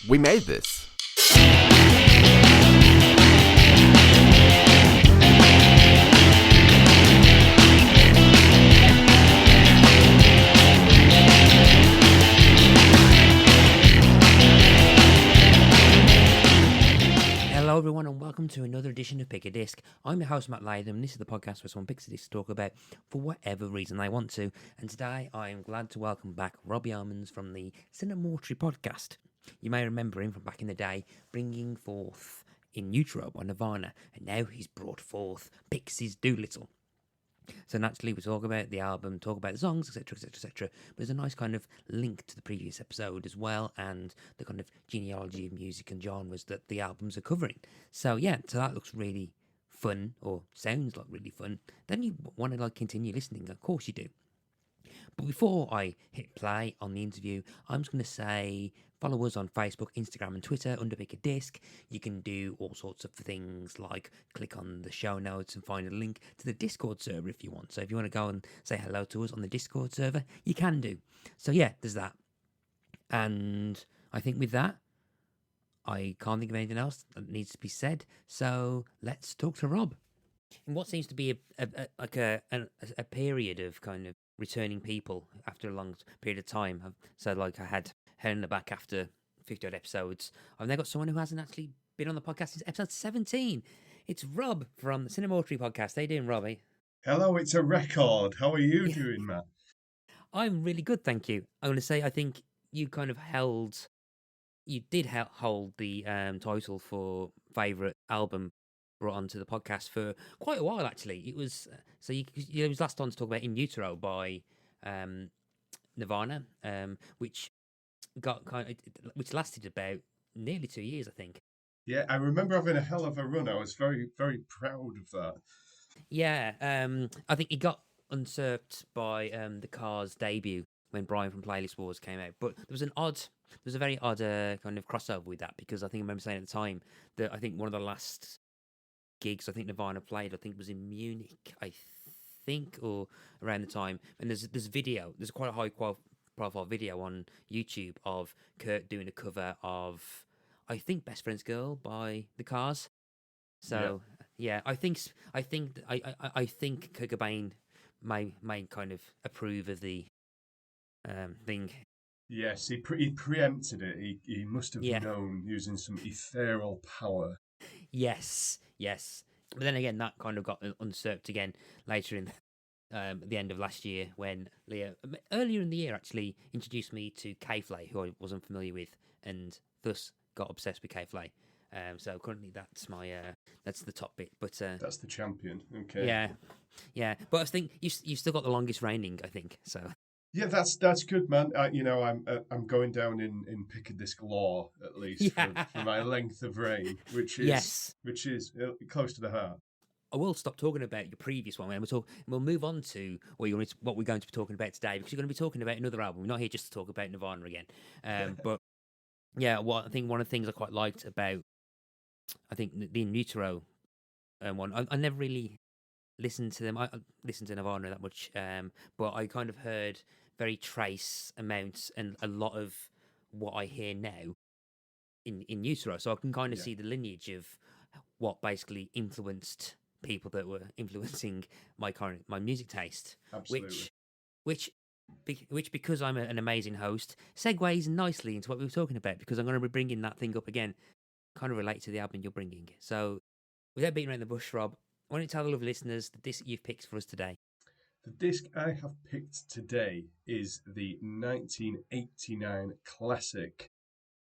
We made this. Hello everyone and welcome to another edition of Pick a Disc. I'm your host Matt Latham and this is the podcast where someone picks a disc to talk about for whatever reason they want to. And today I am glad to welcome back Rob Yeomans from the Cinemortuary podcast. You may remember him from back in the day bringing forth In Utero by Nirvana, and now he's brought forth Pixies' Doolittle. So naturally we talk about the album, talk about the songs, etc, etc, etc. But there's a nice kind of link to the previous episode as well, and the kind of genealogy of music and genres that the albums are covering. So yeah, so that looks really fun, or sounds like really fun. Then you want to continue listening, of course you do. But before I hit play on the interview, I'm just going to say follow us on Facebook, Instagram and Twitter under Pick a Disc. You can do all sorts of things like click on the show notes and find a link to the Discord server if you want. So if you want to go and say hello to us on the Discord server, you can do. So yeah, there's that. And I think with that, I can't think of anything else that needs to be said. So let's talk to Rob. In what seems to be a period of kind of returning people after a long period of time. So like I had Helen back after 50 odd episodes. I've now got someone who hasn't actually been on the podcast since episode 17. It's Rob from the Cinemortuary podcast. How you doing, Robbie? Hello, it's a record. How are you doing, Matt? I'm really good, thank you. I want to say I think you kind of hold the title for favourite album brought onto the podcast for quite a while actually. It was it was last on to talk about In Utero by Nirvana, which which lasted about nearly 2 years, I think. Yeah, I remember having a hell of a run. I was very, very proud of that. Yeah, I think it got usurped by the Cars debut when Brian from Playlist Wars came out. But there was a very odd kind of crossover with that, because I think I remember saying at the time that I think one of the last gigs I think Nirvana played, I think was in Munich, I think, or around the time. And there's quite a high profile video on YouTube of Kurt doing a cover of, I think, Best Friend's Girl by the Cars. So yeah, I think Kurt Cobain may kind of approve of the thing. Yes, he preempted it. He must have known, using some ethereal power. Yes. But then again, that kind of got usurped again later in the end of last year, when Leah, earlier in the year, actually introduced me to K-Flay, who I wasn't familiar with, and thus got obsessed with K-Flay. So currently that's my that's the top bit. But that's the champion. Okay. Yeah. But I think you still got the longest reigning, I think. So. Yeah, that's good, man. I'm going down in Pick a Disc law, at least, for my length of reign, which is close to the heart. I will stop talking about your previous one, and we'll move on to what we're going to be talking about today, because you're going to be talking about another album. We're not here just to talk about Nirvana again. But yeah, I think one of the things I quite liked about, I think, the In Utero one, I never really listened to them. I listened to Nirvana that much, but I kind of heard very trace amounts and a lot of what I hear now in Utero. So I can kind of see the lineage of what basically influenced people that were influencing my music taste. Absolutely. Which because I'm an amazing host, segues nicely into what we were talking about, because I'm going to be bringing that thing up again, kind of relate to the album you're bringing. So without beating around the bush, Rob, why don't you tell the lovely listeners the disc you've picked for us today? The disc I have picked today is the 1989 classic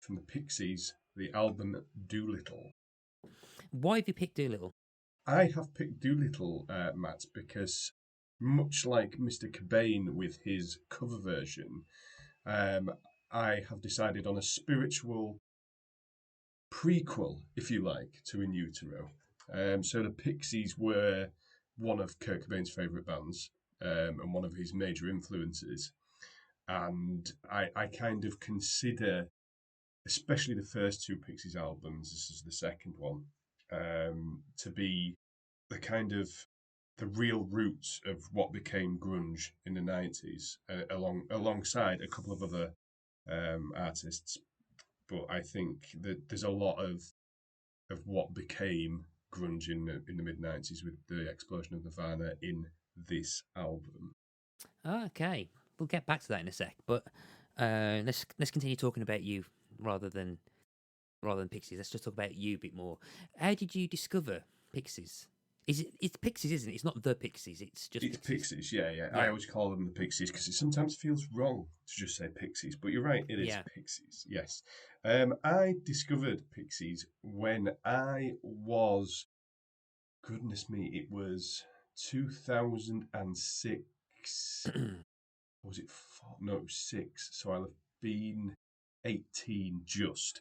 from the Pixies, the album Doolittle. Why have you picked Doolittle? I have picked Doolittle, Matt, because much like Mr. Cobain with his cover version, I have decided on a spiritual prequel, if you like, to In Utero. So the Pixies were one of Kurt Cobain's favourite bands, and one of his major influences. And I kind of consider, especially the first two Pixies albums, this is the second one, to be the kind of the real roots of what became grunge in the 90s, alongside a couple of other artists. but I think that there's a lot of what became grunge in the mid 90s with the explosion of Nirvana in this album. Okay, we'll get back to that in a sec. But let's continue talking about you rather than Pixies. Let's just talk about you a bit more. How did you discover Pixies? It's Pixies, isn't it? It's not the Pixies. It's just It's Pixies. Pixies, yeah. I Yeah, always call them the Pixies because it sometimes feels wrong to just say Pixies, but you're right, it is yeah. Pixies, yes. I discovered Pixies when I was, goodness me, it was 2006. Or was it four? No, it was six. So I'll have been 18 just.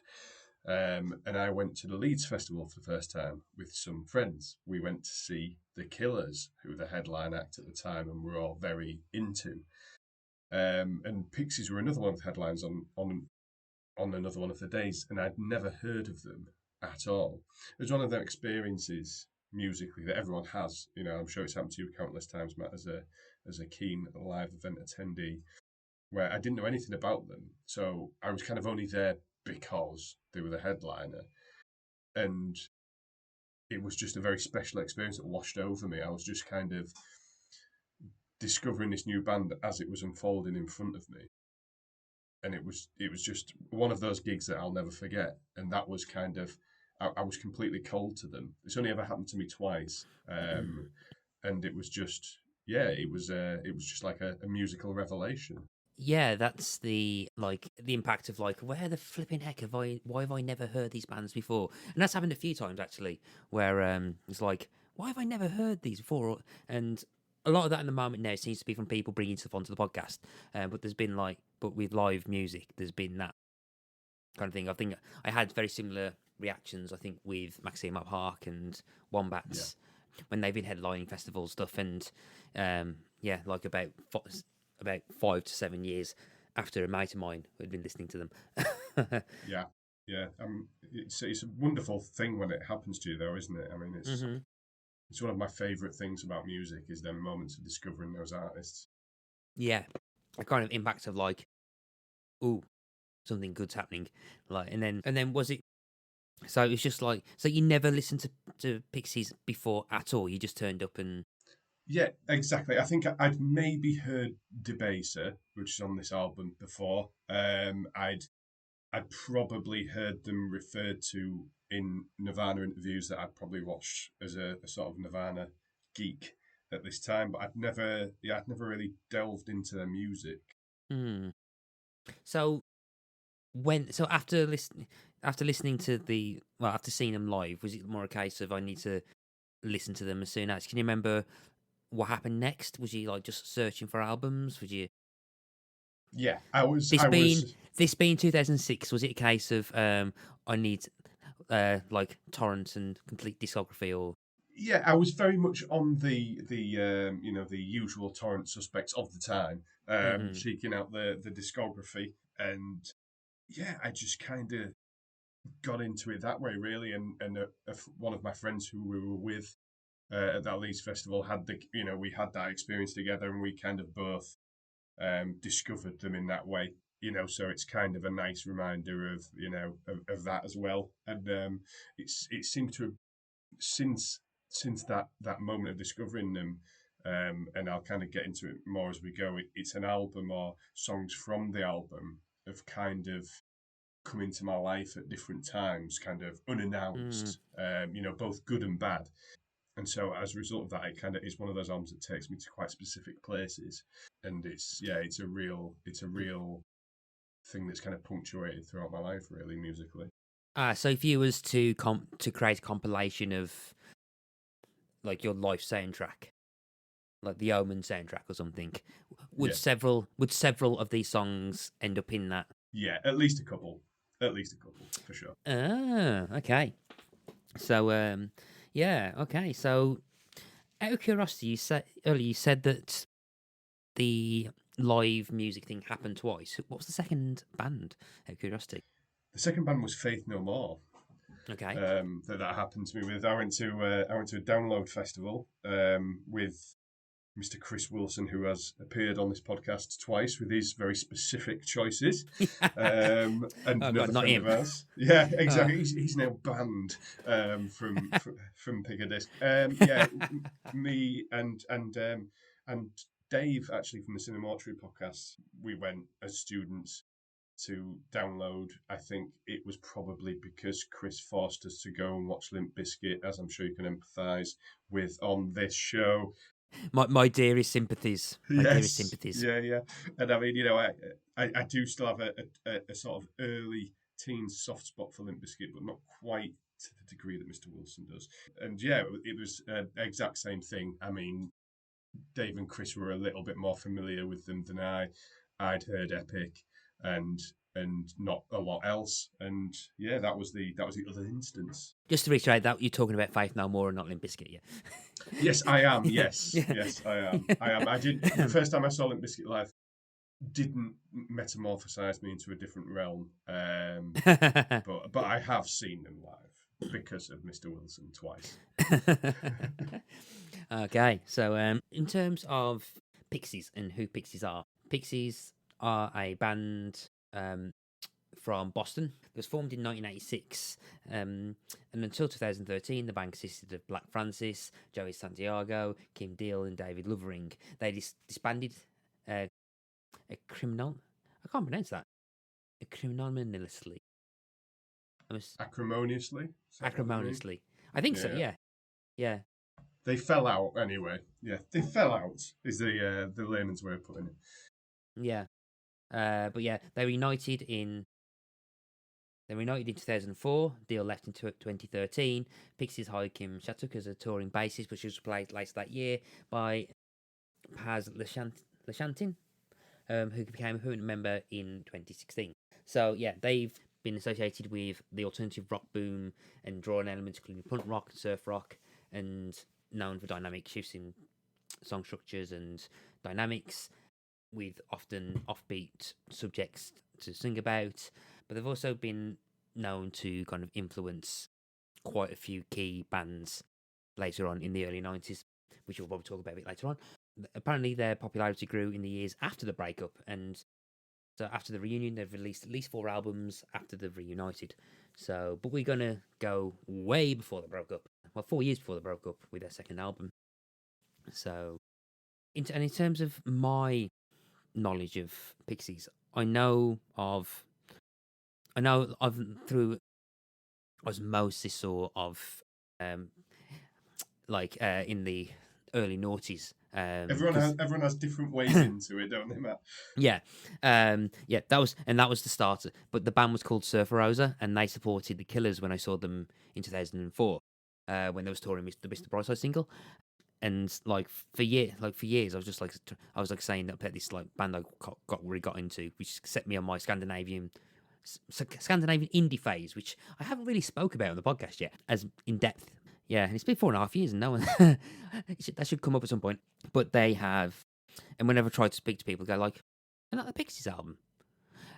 And I went to the Leeds Festival for the first time with some friends. We went to see The Killers, who were the headline act at the time and were all very into. And Pixies were another one of the headlines on another one of the days, and I'd never heard of them at all. It was one of their experiences musically that everyone has. You know, I'm sure it's happened to you countless times, Matt, as a keen live event attendee, where I didn't know anything about them. So I was kind of only there because they were the headliner. And it was just a very special experience that washed over me. I was just kind of discovering this new band as it was unfolding in front of me. And it was just one of those gigs that I'll never forget. And that was kind of I was completely cold to them. It's only ever happened to me twice, and it was just it was just like a musical revelation. Yeah, that's the impact of where the flipping heck have I why have I never heard these bands before? And that's happened a few times actually, where it's like why have I never heard these before? And a lot of that in the moment now seems to be from people bringing stuff onto the podcast. But there's been but with live music, there's been that kind of thing. I think I had very similar reactions. I think with Maxime Up Park and Yeah. Wombats when they've been headlining festival stuff, and yeah, like about 5 to 7 years after a mate of mine who had been listening to them. Yeah, yeah. It's a wonderful thing when it happens to you, though, isn't it? I mean, hmm it's one of my favourite things about music is them moments of discovering those artists. Yeah, a kind of impact of ooh, something good's happening, and then was it? So it was just so you never listened to Pixies before at all. You just turned up and Yeah, exactly. I think I'd maybe heard Debaser, which is on this album before. I'd probably heard them referred to in Nirvana interviews that I'd probably watched as a sort of Nirvana geek at this time, but I'd never really delved into their music. hmm. So after listening to after seeing them live, was it more a case of I need to listen to them as soon as? Can you remember what happened next? Was you just searching for albums? Would you Yeah, this I being was, this being 2006? Was it a case of I need torrent and complete discography or? yeah, I was very much on the usual torrent suspects of the time, hmm seeking out the discography, and yeah, I just kind of got into it that way, really. And one of my friends who we were with at that Leeds festival had we had that experience together, and we kind of both discovered them in that way. So it's kind of a nice reminder of of that as well. And it seemed to have since that moment of discovering them. And I'll kind of get into it more as we go. It's an album or songs from the album have kind of come into my life at different times, kind of Mm. unannounced, both good and bad. And so as a result of that, it kind of is one of those albums that takes me to quite specific places. And it's a real thing that's kind of punctuated throughout my life, really, musically. So if you was to create a compilation of your life soundtrack, like the Omen soundtrack or something, would Yeah. several of these songs end up in that? Yeah, at least a couple. At least a couple, for sure. Ah, okay. So yeah, okay. So out of curiosity, you said that the live music thing happened twice. What was the second band? Out of curiosity. The second band was Faith No More. Okay. That happened to me with. I went to a download festival with Mr. Chris Wilson, who has appeared on this podcast twice with his very specific choices, and Oh God, another not friend him. of ours. Yeah, Oh. exactly. He's now banned from Pick a Disc. Yeah, me and Dave, actually from the Cinemortuary podcast, we went as students to download. I think it was probably because Chris forced us to go and watch Limp Bizkit, as I'm sure you can empathise with on this show. My dearest sympathies. My dearest Yes, sympathies. yeah. And I mean, I do still have a sort of early teen soft spot for Limp Bizkit, but not quite to the degree that Mr. Wilson does. And yeah, it was exact same thing. I mean, Dave and Chris were a little bit more familiar with them than I. I'd heard Epic and not a lot else. And yeah, that was the other instance. Just to reiterate that you're talking about Faith No More and not Limp Bizkit, yeah. Yes, I am. Yes, Yeah. yes, I am. I did the first time I saw Limp Bizkit live. Didn't metamorphosize me into a different realm, but I have seen them live because of Mr. Wilson twice. Okay, so in terms of Pixies and who Pixies are a band from Boston. It was formed in 1986, and until 2013, the band consisted of Black Francis, Joey Santiago, Kim Deal, and David Lovering. They disbanded a criminal. I can't pronounce that. Acrimoniously. Acrimoniously. Acrimoniously. I think so. Yeah. Yeah. They fell out anyway. Yeah, they fell out is the layman's way of putting it. Yeah. But yeah, they were united in 2004. Deal left in 2013. Pixies hired Kim Shattuck as a touring bassist, but she was replaced later that year by Paz Lashantin, who became a permanent member in 2016. So yeah, they've been associated with the alternative rock boom and drawing elements including punk rock and surf rock, and known for dynamic shifts in song structures and dynamics, with often offbeat subjects to sing about. But they've also been known to kind of influence quite a few key bands later on in the early 90s, which we'll probably talk about a bit later on. Apparently, their popularity grew in the years after the breakup, and so after the reunion, they've released at least 4 albums after they've reunited. So, but we're gonna go way before they broke up. Well, 4 years before they broke up with their second album. So, in terms of my knowledge of Pixies, I know of through osmosis sort of in the early noughties. Everyone has different ways into it, don't they, Matt? Yeah, that was the starter. But the band was called Surfer Rosa, and they supported the Killers when I saw them in 2004, when they was touring the Mr. Brightside single. And for years, I was just saying that this band I really got into, which set me on my Scandinavian indie phase, which I haven't really spoke about on the podcast yet as in depth. Yeah, and it's been 4.5 years, and no one that should come up at some point. But they have, and whenever I try to speak to people, they go like, "Isn't that the Pixies album?"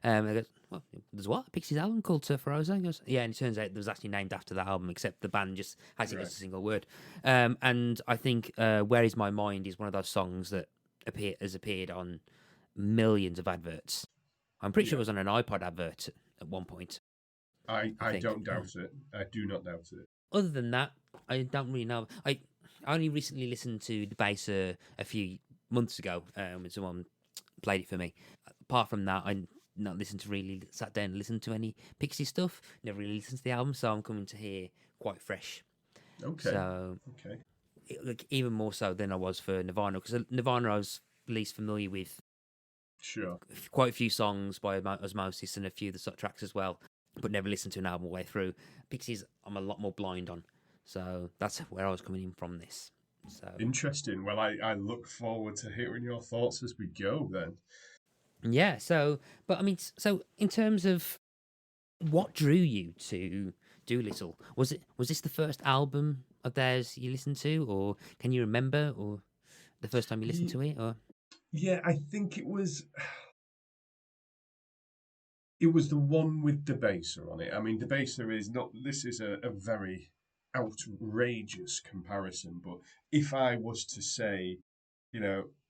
They go, "Well, there's what? A Pixies album called Surfer Rosa?" Goes, "Yeah," and it turns out it was actually named after that album, except the band just hasn't used a single word. And I think "Where Is My Mind" is one of those songs that has appeared on millions of adverts. I'm pretty sure it was on an iPod advert at one point. I don't doubt it. I do not doubt it. Other than that, I don't really know. I only recently listened to the bass a few months ago when someone played it for me. Apart from that, I not sat down and listened to any Pixie stuff. Never really listened to the album, so I'm coming to hear quite fresh. Okay. So, even more so than I was for Nirvana, because Nirvana I was least familiar with. Sure. Quite a few songs by Osmosis and a few of the tracks as well, but never listened to an album all the way through. Pixies, I'm a lot more blind on. So that's where I was coming in from this. So interesting. Well, I look forward to hearing your thoughts as we go then. Yeah, so in terms of what drew you to Doolittle, was this the first album of theirs you listened to, or can you remember, or the first time you listened to it, or? Yeah, I think it was the one with Debaser on it. I mean, Debaser is not. This is a very outrageous comparison, but if I was to say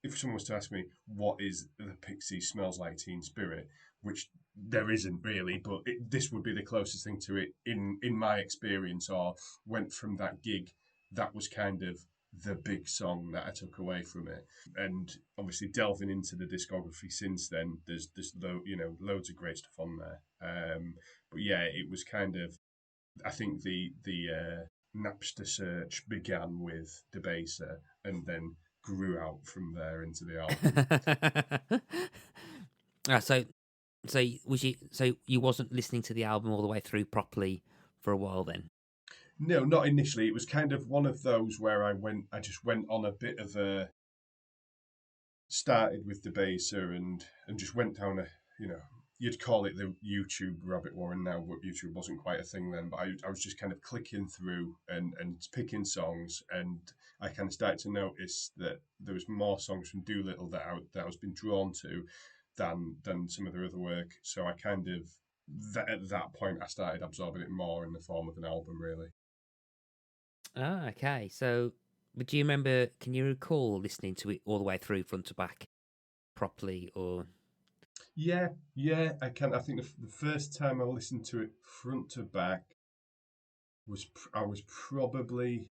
if someone was to ask me what is the Pixies Smells Like Teen Spirit, which there isn't really, but this would be the closest thing to it in my experience, or went from that gig. That was kind of the big song that I took away from it, and obviously delving into the discography since then, loads of great stuff on there. But yeah, it was kind of, I think the Napster search began with Debaser and then grew out from there into the album. So you wasn't listening to the album all the way through properly for a while then? No, not initially. It was kind of one of those where I just went on a bit of a, started with Debaser and just went down a, you'd call it the YouTube rabbit warren now, but YouTube wasn't quite a thing then. But I was just kind of clicking through and picking songs, and I kind of started to notice that there was more songs from Doolittle that I was being drawn to than some of their other work. So I kind of, at that point, I started absorbing it more in the form of an album, really. Ah, okay. So, but do you remember? Can you recall listening to it all the way through, front to back, properly, or? Yeah, I can. I think the first time I listened to it front to back I was probably,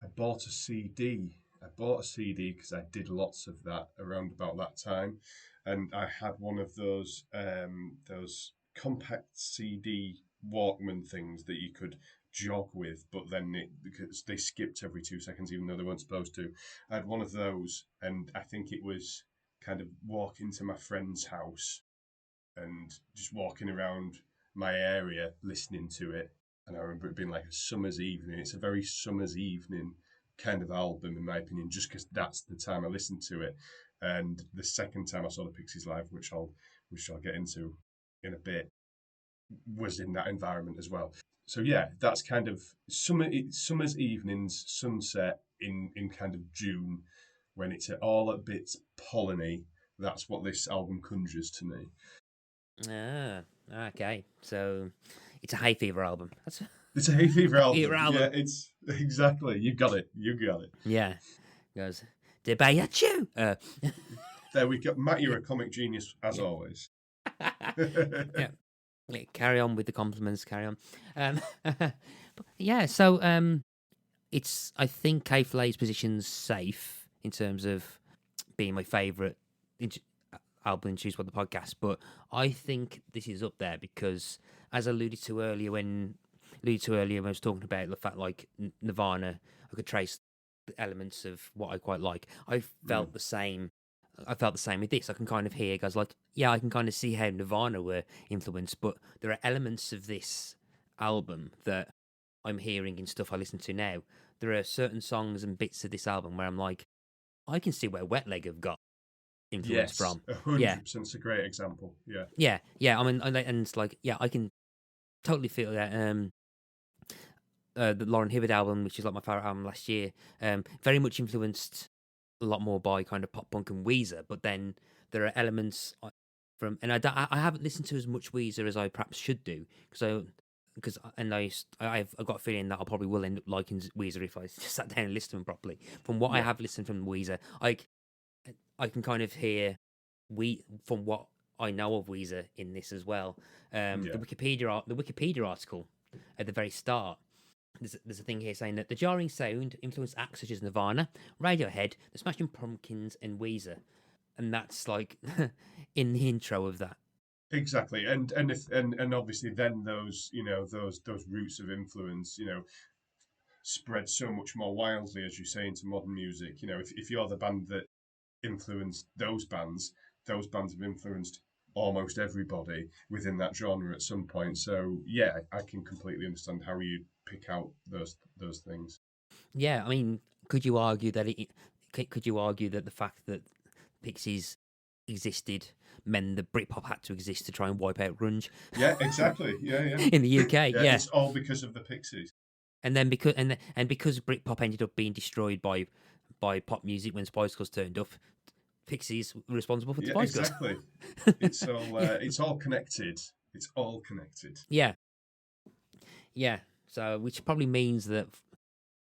I bought a CD. I bought a CD because I did lots of that around about that time, and I had one of those compact CD Walkman things that you could jog with, but then because they skipped every 2 seconds, even though they weren't supposed to. I had one of those, and I think it was kind of walking to my friend's house and just walking around my area listening to it. And I remember it being like a summer's evening. It's a very summer's evening kind of album, in my opinion, just because that's the time I listened to it. And the second time I saw the Pixies live, which I'll get into in a bit, was in that environment as well. So yeah, that's kind of summer's evenings, sunset in kind of June, when it's all a bit polleny. That's what this album conjures to me. Ah, okay. So, it's a hay fever album. That's It's a hay fever fever album. Yeah, album. it's exactly. You got it. You got it. Yeah. Goes Debayachu. There we go. Matt, you're a comic genius as always. Yeah. Yeah, carry on with the compliments. Carry on. But yeah. So it's, I think K-Flay's position's safe in terms of being my favourite album introduced by the podcast, but I think this is up there because, as I alluded to earlier when I was talking about the fact like Nirvana, I could trace the elements of what I quite like. I felt the same. I felt the same with this. I can kind of hear guys like, yeah, I can kind of see how Nirvana were influenced, but there are elements of this album that I'm hearing in stuff I listen to now. There are certain songs and bits of this album where I'm like, I can see where Wet Leg have got influence Yes, from. Yeah, 100%. It's a great example. Yeah. yeah. I mean, and it's like, yeah, I can totally feel that. The Lauren Hibbert album, which is like my favorite album last year, very much influenced a lot more by kind of pop punk and Weezer. But then there are elements from, and I haven't listened to as much Weezer as I perhaps should do I've got a feeling that I probably will end up liking Weezer if I just sat down and listened to them properly. From what I Yeah. have listened from Weezer, I can kind of hear from what I know of Weezer in this as well. Yeah. The Wikipedia article at the very start. There's a thing here saying that the jarring sound influenced acts such as Nirvana, Radiohead, the Smashing Pumpkins, and Weezer, and that's like in the intro of that. Exactly. And obviously then those roots of influence, spread so much more wildly, as you say, into modern music. If you're the band that influenced those bands have influenced almost everybody within that genre at some point. So yeah, I can completely understand how you pick out those things. Yeah, I mean, could you argue that the fact that Pixies existed meant that Britpop had to exist to try and wipe out grunge? Yeah, exactly. Yeah. In the UK, Yeah, yeah. it's all because of the Pixies. And then because Britpop ended up being destroyed by pop music when Spice Girls turned up, Pixies were responsible for the Yeah, Spice Girls. exactly. It's all connected. It's all connected. Yeah, yeah. So which probably means that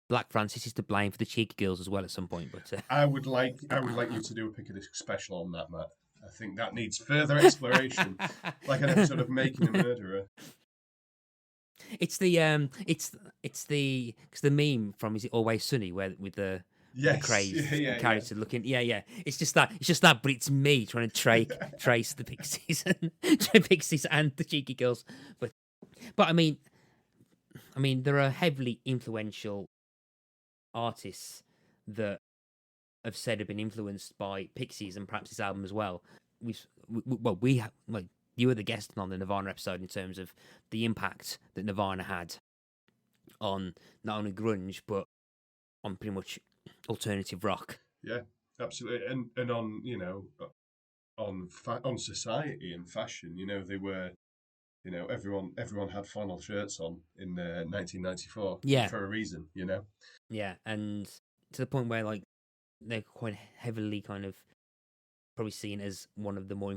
Black Francis is to blame for the cheeky girls as well at some point. But I would like you to do a pick a disc special on that, Matt. I think that needs further exploration, like an episode of Making a Murderer. it's the because the meme from Is It Always Sunny where with the Yes, crazed yeah. character looking, yeah. It's just that, but it's me trying to trace the Pixies and Pixies and the cheeky girls. But I mean, there are heavily influential artists that have said have been influenced by Pixies and perhaps this album as well. You were the guest on the Nirvana episode in terms of the impact that Nirvana had on not only grunge but on pretty much alternative rock. Yeah, absolutely, and on on society and fashion. They were. Everyone had flannel shirts on in 1994 Yeah, for a reason. Yeah, and to the point where like they're quite heavily kind of probably seen as one of the more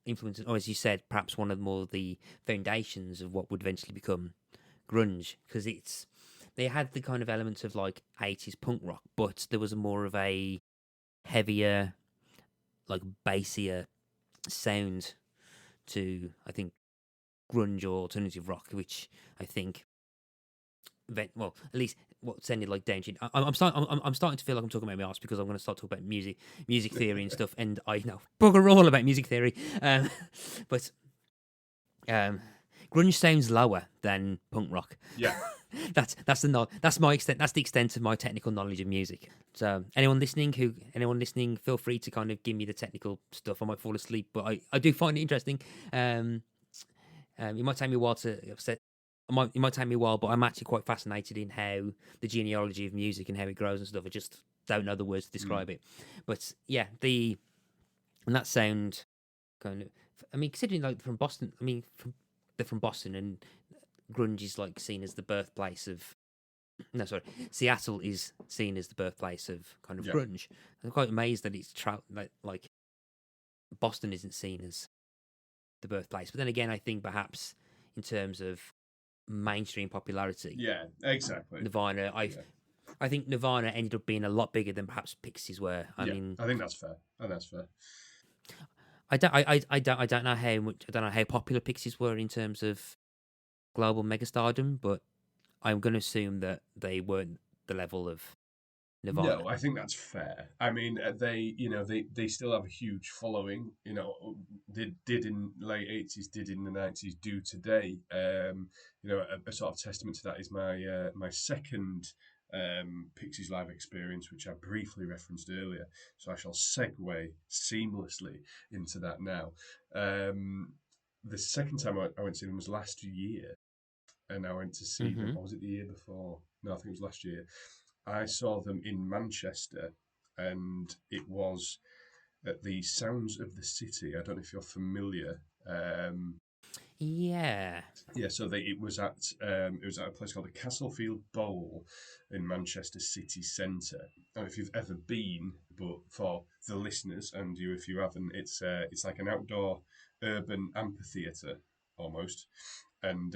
influences, or as you said, perhaps one of the foundations of what would eventually become grunge, because they had the kind of elements of like 80s punk rock, but there was more of a heavier, like bassier sound to, I think, grunge or alternative rock, which I think, well, at least what sounded like downshifting. I'm starting to feel like I'm talking about my arse because I'm going to start talking about music theory and stuff, and I know bugger all about music theory. But grunge sounds lower than punk rock. Yeah, that's my extent. That's the extent of my technical knowledge of music. So anyone listening, feel free to kind of give me the technical stuff. I might fall asleep, but I do find it interesting. It might take me a while it might take me a while, but I'm actually quite fascinated in how the genealogy of music and how it grows and stuff. I just don't know the words to describe it. But yeah, and that sound kind of, considering like from Boston, they're from Boston, and grunge is like seen as the birthplace of, no, sorry, Seattle is seen as the birthplace of kind of grunge. I'm quite amazed that it's like Boston isn't seen as the birthplace. But then again, I think perhaps in terms of mainstream popularity, yeah, exactly. Nirvana, I think Nirvana ended up being a lot bigger than perhaps Pixies were. I think that's fair. I don't know how popular Pixies were in terms of global megastardom, but I'm going to assume that they weren't the level of Nirvana. No, I think that's fair. I mean, they still have a huge following. They did in late 80s, did in the 90s, do today. A sort of testament to that is my second Pixies live experience, which I briefly referenced earlier. So I shall segue seamlessly into that now. The second time I went to see them was last year, and I went to see them. Or was it the year before? No, I think it was last year. I saw them in Manchester, and it was at the Sounds of the City. I don't know if you're familiar. Yeah. So it was at a place called the Castlefield Bowl in Manchester city centre. I don't know if you've ever been, but for the listeners and you, if you haven't, it's like an outdoor urban amphitheatre almost, and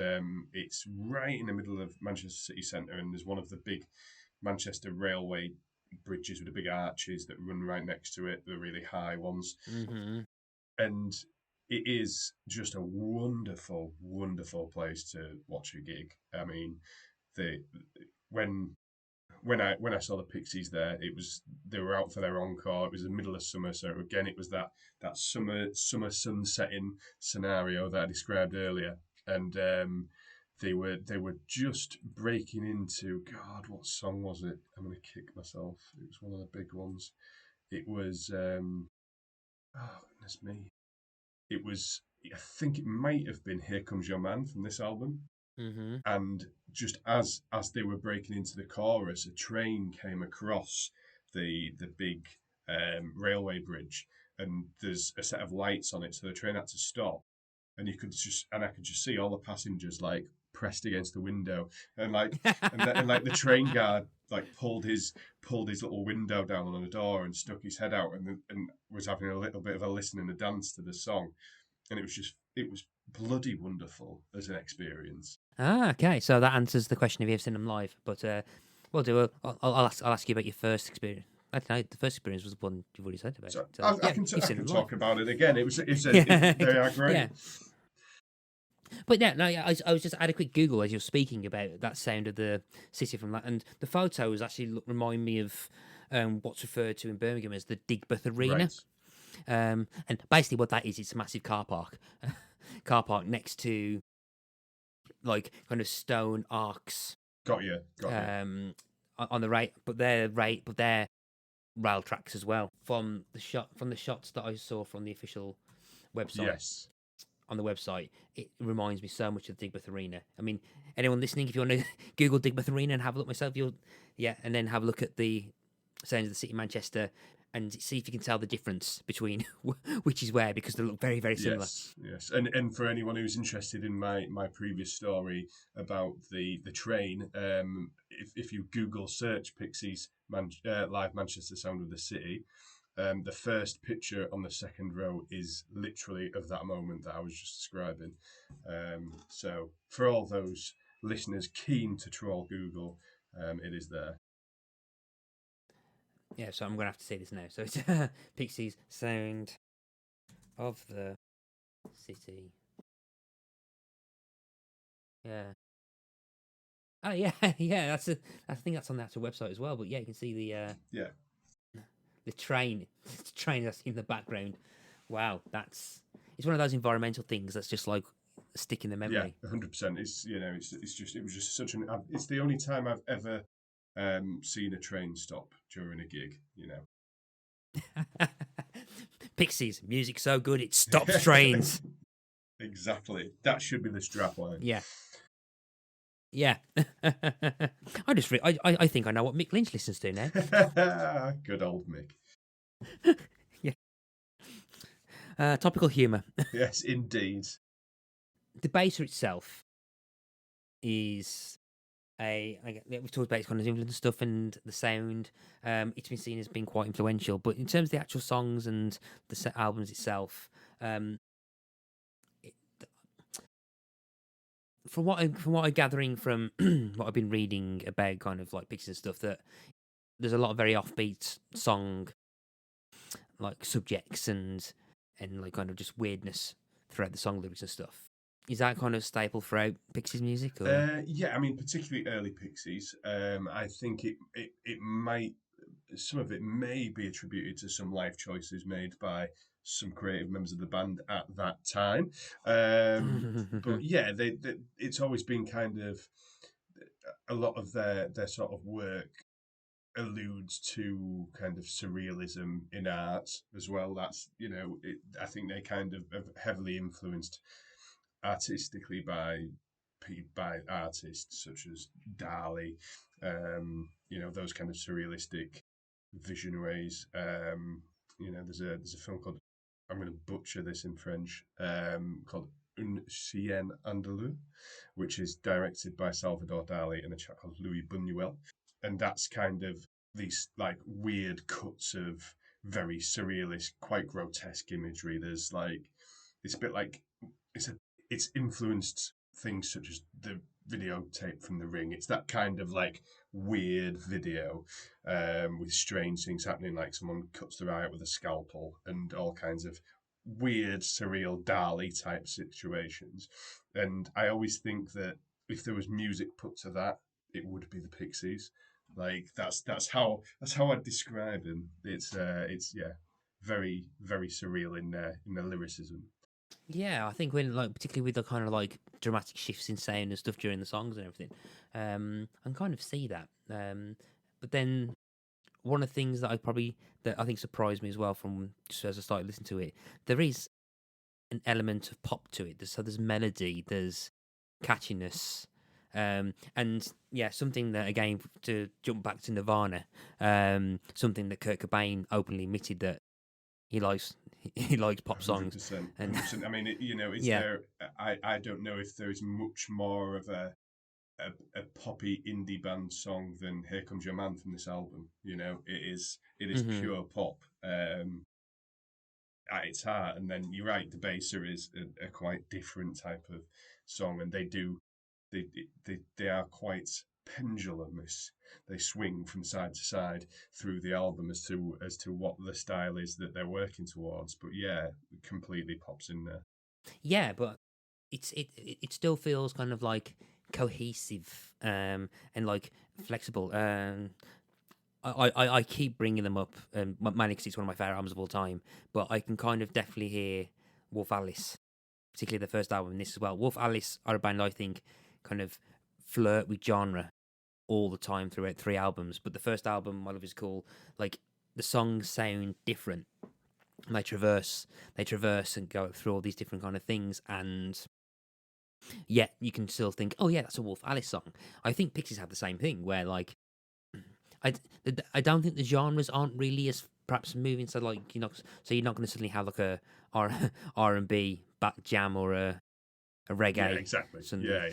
it's right in the middle of Manchester city centre, and there's one of the big Manchester railway bridges with the big arches that run right next to it, the really high ones. Mm-hmm. And it is just a wonderful, wonderful place to watch a gig. I mean, when I saw the Pixies there, they were out for their encore. It was the middle of summer, so again, it was that summer sun setting scenario that I described earlier, and they were just breaking into, God, what song was it? I'm going to kick myself. It was one of the big ones. It was, oh, goodness me. It was, I think it might have been Here Comes Your Man from this album. Mm-hmm. And just as they were breaking into the chorus, a train came across the big railway bridge, and there's a set of lights on it, so the train had to stop. And I could just see all the passengers like pressed against the window, and the train guard like pulled his little window down on the door and stuck his head out and was having a little bit of a listen and a dance to the song, and it was bloody wonderful as an experience. Okay, so that answers the question if you've seen them live. But Well, do I'll ask you about your first experience. I don't know. The first experience was the one you've already said about. So So yeah, I you've seen can it live. talk about it again. Yeah, They are yeah. great. But yeah, no, yeah, I was just I had a quick Google as you're speaking about that sound of the city from that, and the photos actually remind me of what's referred to in Birmingham as the Digbeth Arena. Right. And basically what that is, it's a massive car park, car park next to like kind of stone arcs Got you. Got you. on the right, but they're rail tracks as well. From the shots that I saw from the official website Yes. on the website, it reminds me so much of the Digbeth Arena. I mean, anyone listening, if you want to Google Digbeth Arena and have a look myself, and then have a look at the sounds of the city of Manchester and see if you can tell the difference between which is where, because they look very, very similar. Yes, yes, and for anyone who's interested in my previous story about the train, if you Google search Pixies live Manchester Sound of the City, the first picture on the second row is literally of that moment that I was just describing. So for all those listeners keen to troll Google, it is there. Yeah, so I'm gonna have to say this now. So it's Pixies Sound of the City. Yeah. Oh yeah, yeah. I think that's on the actual website as well. But yeah, you can see Yeah, the train, the train that's in the background. Wow, it's one of those environmental things that's just like a stick in the yeah, memory. 100%. It was just such an. It's the only time I've ever seen a train stop during a gig. Pixies music so good it stops trains. Exactly. That should be the strapline. Yeah, yeah. I think I know what Mick Lynch listens to now. Good old Mick. Yeah. Topical humour. Yes, indeed. The baser itself is we've talked about its kind of influence and stuff and the sound. It's been seen as being quite influential, but in terms of the actual songs and the albums itself, um, it, from what I'm gathering from what I've been reading about kind of like Pixies and stuff, that there's a lot of very offbeat song like subjects and like kind of just weirdness throughout the song lyrics and stuff. Is that kind of staple throughout Pixies music, or? Yeah, I mean, particularly early Pixies. I think it might some of it may be attributed to some life choices made by some creative members of the band at that time. But yeah, it's always been kind of a lot of their sort of work alludes to kind of surrealism in art as well. That's I think they kind of have heavily influenced artistically by artists such as Dali, those kind of surrealistic visionaries. There's a film called, I'm going to butcher this in French, called Un Chien Andalou, which is directed by Salvador Dali and a chap called Louis Buñuel, and that's kind of these like weird cuts of very surrealist, quite grotesque imagery. There's like it's a bit like it's a it's influenced things such as the videotape from The Ring. It's that kind of like weird video with strange things happening, like someone cuts their eye out with a scalpel and all kinds of weird, surreal, Dali type situations. And I always think that if there was music put to that, it would be the Pixies. Like that's how I'd describe them. It's yeah, very very surreal in their lyricism. Yeah, I think when like particularly with the kind of like dramatic shifts in sound and stuff during the songs and everything, I can kind of see that. But then one of the things that I think surprised me as well from just as I started listening to it, there is an element of pop to it. So there's melody, there's catchiness, and yeah, something that again to jump back to Nirvana, something that Kurt Cobain openly admitted that he likes he likes pop Hundred songs, percent, and 100%. I mean, is yeah. there? I don't know if there is much more of a poppy indie band song than "Here Comes Your Man" from this album. It is Hmm. pure pop at its heart. And then you're right, the Baser is a quite different type of song, and they are quite pendulum. They swing from side to side through the album as to what the style is that they're working towards. But yeah, it completely pops in there. Yeah, but it still feels kind of like cohesive and like flexible. I keep bringing them up, mainly because it's one of my favorite albums of all time. But I can kind of definitely hear Wolf Alice, particularly the first album, and this as well. Wolf Alice are a band I think kind of flirt with genre all the time throughout 3 albums. But the first album, My Love Is Cool, like the songs sound different. And they traverse and go through all these different kind of things, and yet you can still think, oh yeah, that's a Wolf Alice song. I think Pixies have the same thing, where like I, I don't think the genres aren't really as perhaps moving. So like you're not going to suddenly have like a R&B back jam or a reggae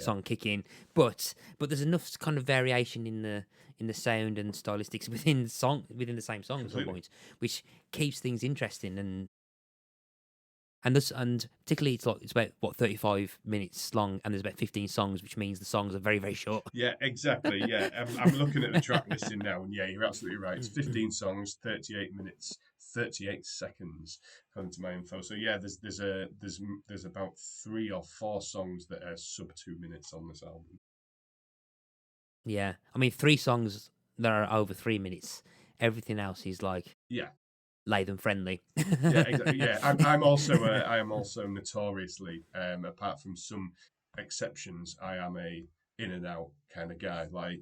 song kick in, but there's enough kind of variation in the sound and stylistics within the same song at some point, which keeps things interesting and particularly it's about what 35 minutes long, and there's about 15 songs, which means the songs are very, very short. Yeah, exactly. Yeah, I'm looking at the track listing now, and yeah, you're absolutely right. It's 15 songs, 38 minutes, 38 seconds, according to my info. So yeah, there's about 3 or 4 songs that are sub 2 minutes on this album. Yeah, I mean 3 songs that are over 3 minutes. Everything else is like lay them friendly. Yeah, exactly. Yeah, I am also notoriously, apart from some exceptions, I am a in and out kind of guy. Like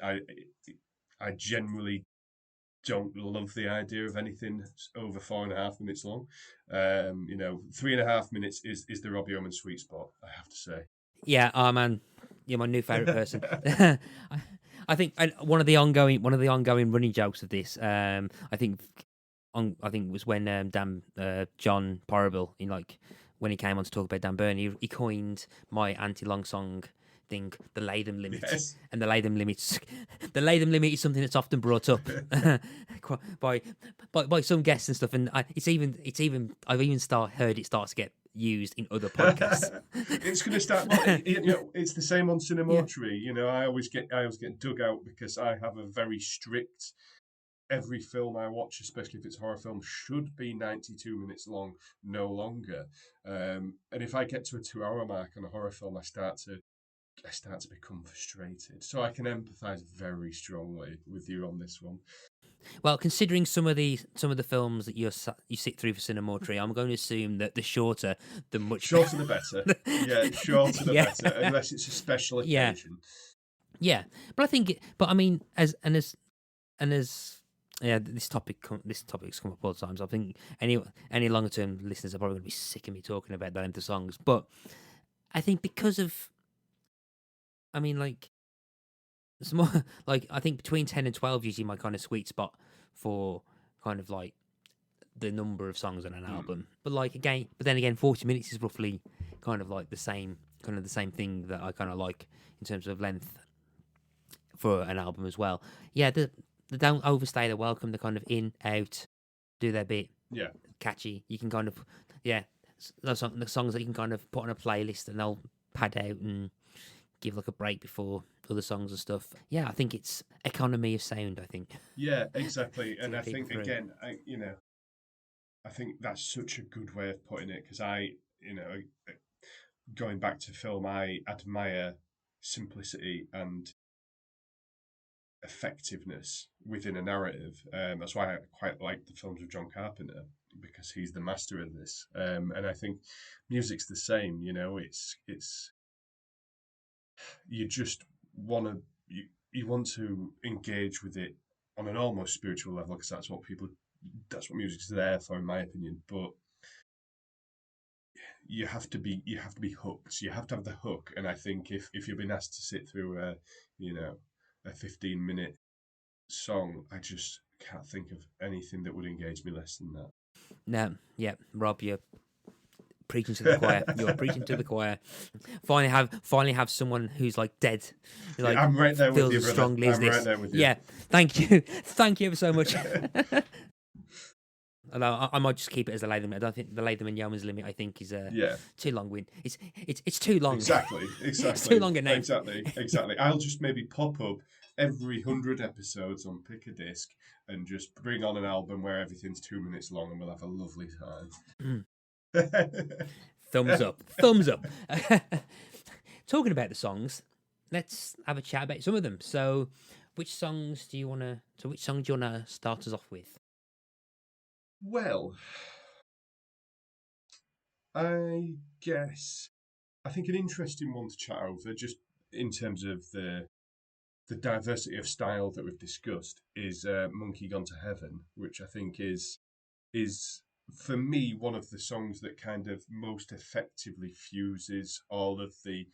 I generally don't love the idea of anything over 4.5 minutes long. 3.5 minutes is the Rob Yeomans sweet spot, I have to say. Yeah, oh man, you're my new favourite person. I think one of the ongoing running jokes of this, I think it was when John Porrible, when he came on to talk about Dan Burn, he coined my anti-long song thing, the Latham limit. Yes. And the Latham limit is something that's often brought up by some guests and stuff, and I've even heard it start to get used in other podcasts. It's going to start. Well, it's the same on Cinemortuary. Yeah. I always get dug out because I have a very strict. Every film I watch, especially if it's a horror film, should be 92 minutes long, no longer. And if I get to a 2-hour mark on a horror film, I start to become frustrated. So I can empathise very strongly with you on this one. Well, considering some of the films that you sit through for Cinemortuary, I'm going to assume that the shorter the better. Yeah, shorter the better, unless it's a special occasion. Yeah, but I think, I mean, as yeah, this topic's come up all the time. So I think any longer term listeners are probably going to be sick of me talking about that length of songs. But I think because of, I mean, like, it's more like I think between 10 and 12 usually my kind of sweet spot for kind of like the number of songs on an album. But then again, 40 minutes is roughly kind of like the same thing that I kind of like in terms of length for an album as well. Yeah, they don't overstay their welcome. They're kind of in, out, do their bit. Yeah. Catchy. You can kind of, the songs that you can kind of put on a playlist and they'll pad out and give like a break before other songs and stuff. Yeah, I think it's economy of sound, I think. Yeah, exactly. And I think, again, I think that's such a good way of putting it because going back to film, I admire simplicity and effectiveness within a narrative. That's why I quite like the films of John Carpenter, because he's the master of this. And I think music's the same. It's you just want to you want to engage with it on an almost spiritual level, because that's what music's there for, in my opinion. But you have to be hooked. You have to have the hook. And I think if you've been asked to sit through a 15-minute song, I just can't think of anything that would engage me less than that. No, yeah, Rob, you're preaching to the choir. You're preaching to the choir. Finally have someone who's like dead. Like, I'm right there with you, brother. Strongly as this. Right there with you. Yeah, thank you ever so much. Although I might just keep it as a Latham. I don't think the Latham and Yeomans limit. I think is Yeah, too long. It's too long. exactly, It's too exactly, long a name. exactly. I'll just maybe pop up every 100 episodes on Pick a Disc and just bring on an album where everything's 2 minutes long, and we'll have a lovely time. Thumbs up. Thumbs up. Talking about the songs, let's have a chat about some of them. So, which songs do you want to? So, which song do you want to start us off with? Well, I guess I think an interesting one to chat over, just in terms of the diversity of style that we've discussed, is "Monkey Gone to Heaven," which I think is for me one of the songs that kind of most effectively fuses all of the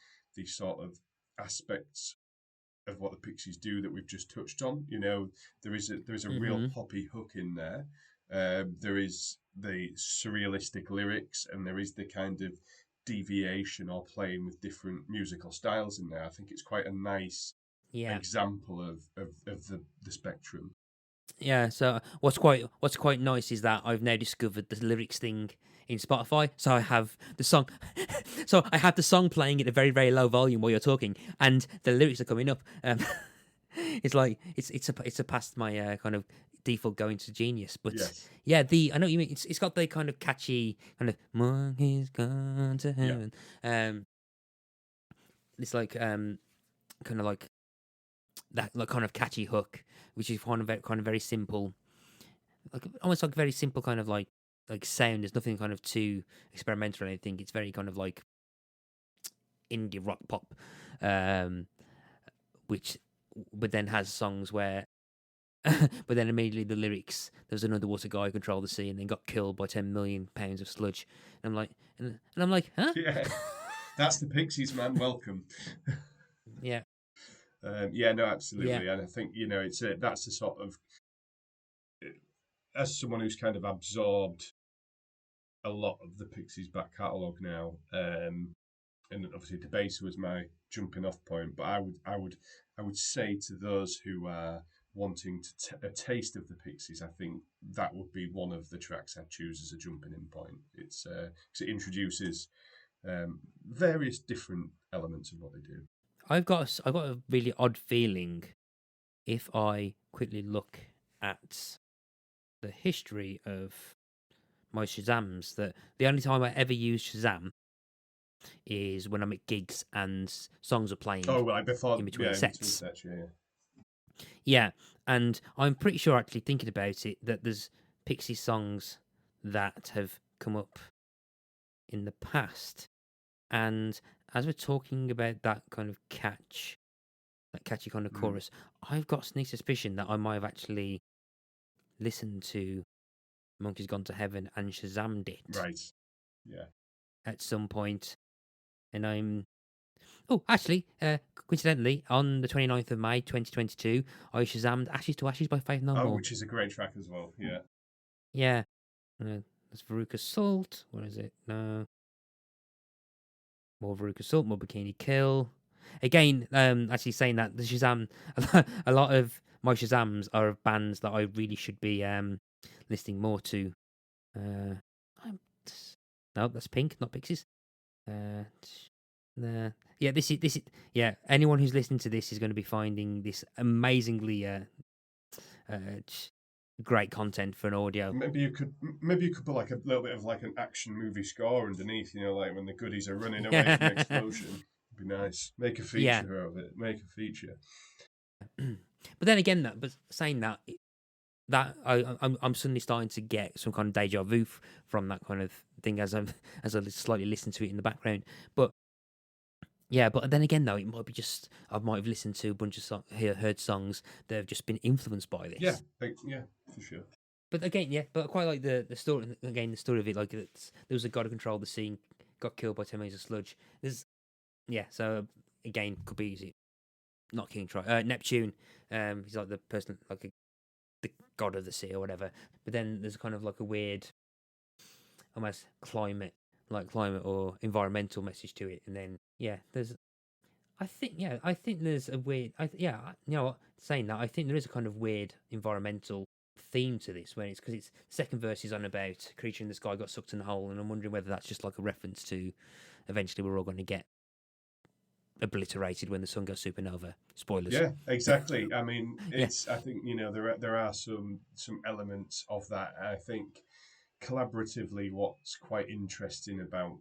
sort of aspects of what the Pixies do that we've just touched on. You know, there is a real Mm-hmm. poppy hook in there. There is the surrealistic lyrics, and there is the kind of deviation or playing with different musical styles in there. I think it's quite a nice Yeah. example of the spectrum. Yeah, so what's quite nice is that I've now discovered the lyrics thing in Spotify. So I have the song, so I have the song playing at a very very low volume while you're talking, and the lyrics are coming up. It's like it's a past my kind of default going to Genius, but Yes. yeah, I know what you mean. It's got the kind of catchy kind of "Monkey's Gone to Heaven." It's like kind of like that like kind of catchy hook, which is kind of very simple, like almost like very simple kind of like sound. There's nothing kind of too experimental or anything. It's very kind of like indie rock pop, um, which but then has songs where. But then immediately the lyrics, there's an underwater guy who controlled the sea and then got killed by 10 million pounds of sludge. And I'm like, and I'm like, huh? Yeah. That's the Pixies, man. Welcome. Yeah, Yeah, no, yeah, absolutely. And I think, that's the sort of, as someone who's kind of absorbed a lot of the Pixies back catalogue now, and obviously Debaser was my jumping off point, but I would say to those who are wanting a taste of the Pixies, I think that would be one of the tracks I'd choose as a jumping in point. It's 'cause it introduces various different elements of what they do. I've got a really odd feeling if I quickly look at the history of my Shazams that the only time I ever use Shazam is when I'm at gigs and songs are playing Oh, right, before, in between in between sets. sets, yeah. Yeah, and I'm pretty sure actually thinking about it that there's Pixie songs that have come up in the past, and as we're talking about that kind of that catchy kind of Mm, chorus, I've got a sneak suspicion that I might have actually listened to Monkey's Gone to Heaven and Shazammed it right, yeah. at some point, and I'm oh, actually, coincidentally, on the 29th of May 2022, I Shazammed Ashes to Ashes by Faith No Oh, More. which is a great track as well, yeah. Yeah. That's Veruca Salt. What is it? No. More Veruca Salt, more Bikini Kill. Again, actually saying that, the Shazam, a lot of my Shazams are of bands that I really should be listening more to. I'm, no, that's Pink, not Pixies. Nah. Yeah, this is yeah. Anyone who's listening to this is going to be finding this amazingly great content for an audio. Maybe you could put like a little bit of like an action movie score underneath, like when the goodies are running away from Yeah, explosion. It'd be nice. Make a yeah. feature of it. Make a feature. But then again, but saying that, I'm suddenly starting to get some kind of deja vu from that kind of thing as I slightly listen to it in the background. But yeah, but then again though, it might be just I might have listened to a bunch of heard songs that have just been influenced by Yeah, this. yeah, for sure. But again, yeah, but I quite like the story. Again, the story of it, like there was a guy who controlled the scene, got killed by 10 million of sludge. There's yeah, so again, could be easy. Not King Troy, Neptune. He's like the person, like the god of the sea or whatever. But then there's kind of like a weird, almost climate or environmental message to it. And then yeah, I think there's a weird, you know what? Saying that, I think there is a kind of weird environmental theme to this when it's because it's the second verse is on about a creature in the sky got sucked in a hole, and I'm wondering whether that's just like a reference to eventually we're all going to get obliterated when the sun goes supernova. Spoilers. Yeah, exactly. I mean, Yeah. it's. I think there are some elements of that. I think collaboratively, what's quite interesting about.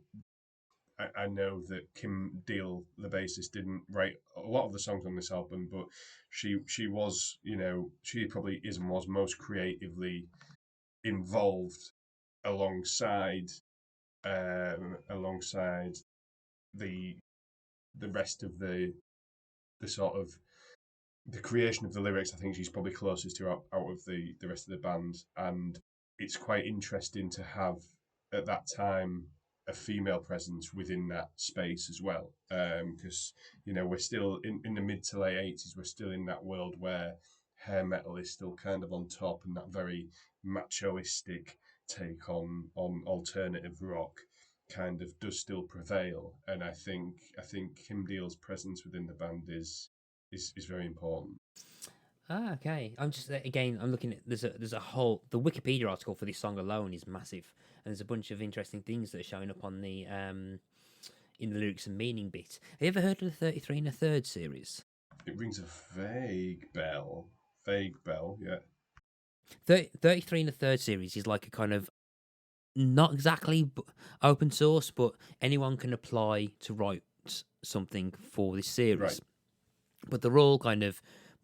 I know that Kim Deal, the bassist, didn't write a lot of the songs on this album, but she was, she probably is and was most creatively involved alongside alongside the the rest of the sort of the creation of the lyrics. I think she's probably closest to out of the rest of the band, and it's quite interesting to have at that time a female presence within that space as well, because we're still in the mid to late 80s. We're still in that world where hair metal is still kind of on top, and that very machoistic take on alternative rock kind of does still prevail. And I think Kim Deal's presence within the band is very important. Ah, okay. I'm just again. I'm looking at there's a whole the Wikipedia article for this song alone is massive, and there's a bunch of interesting things that are showing up on the in the lyrics and meaning bit. Have you ever heard of the 33 and a third series? It rings a vague bell. Vague bell, yeah. 33 and a third series is like a kind of not exactly open source, but anyone can apply to write something for this series. Right. But they're all kind of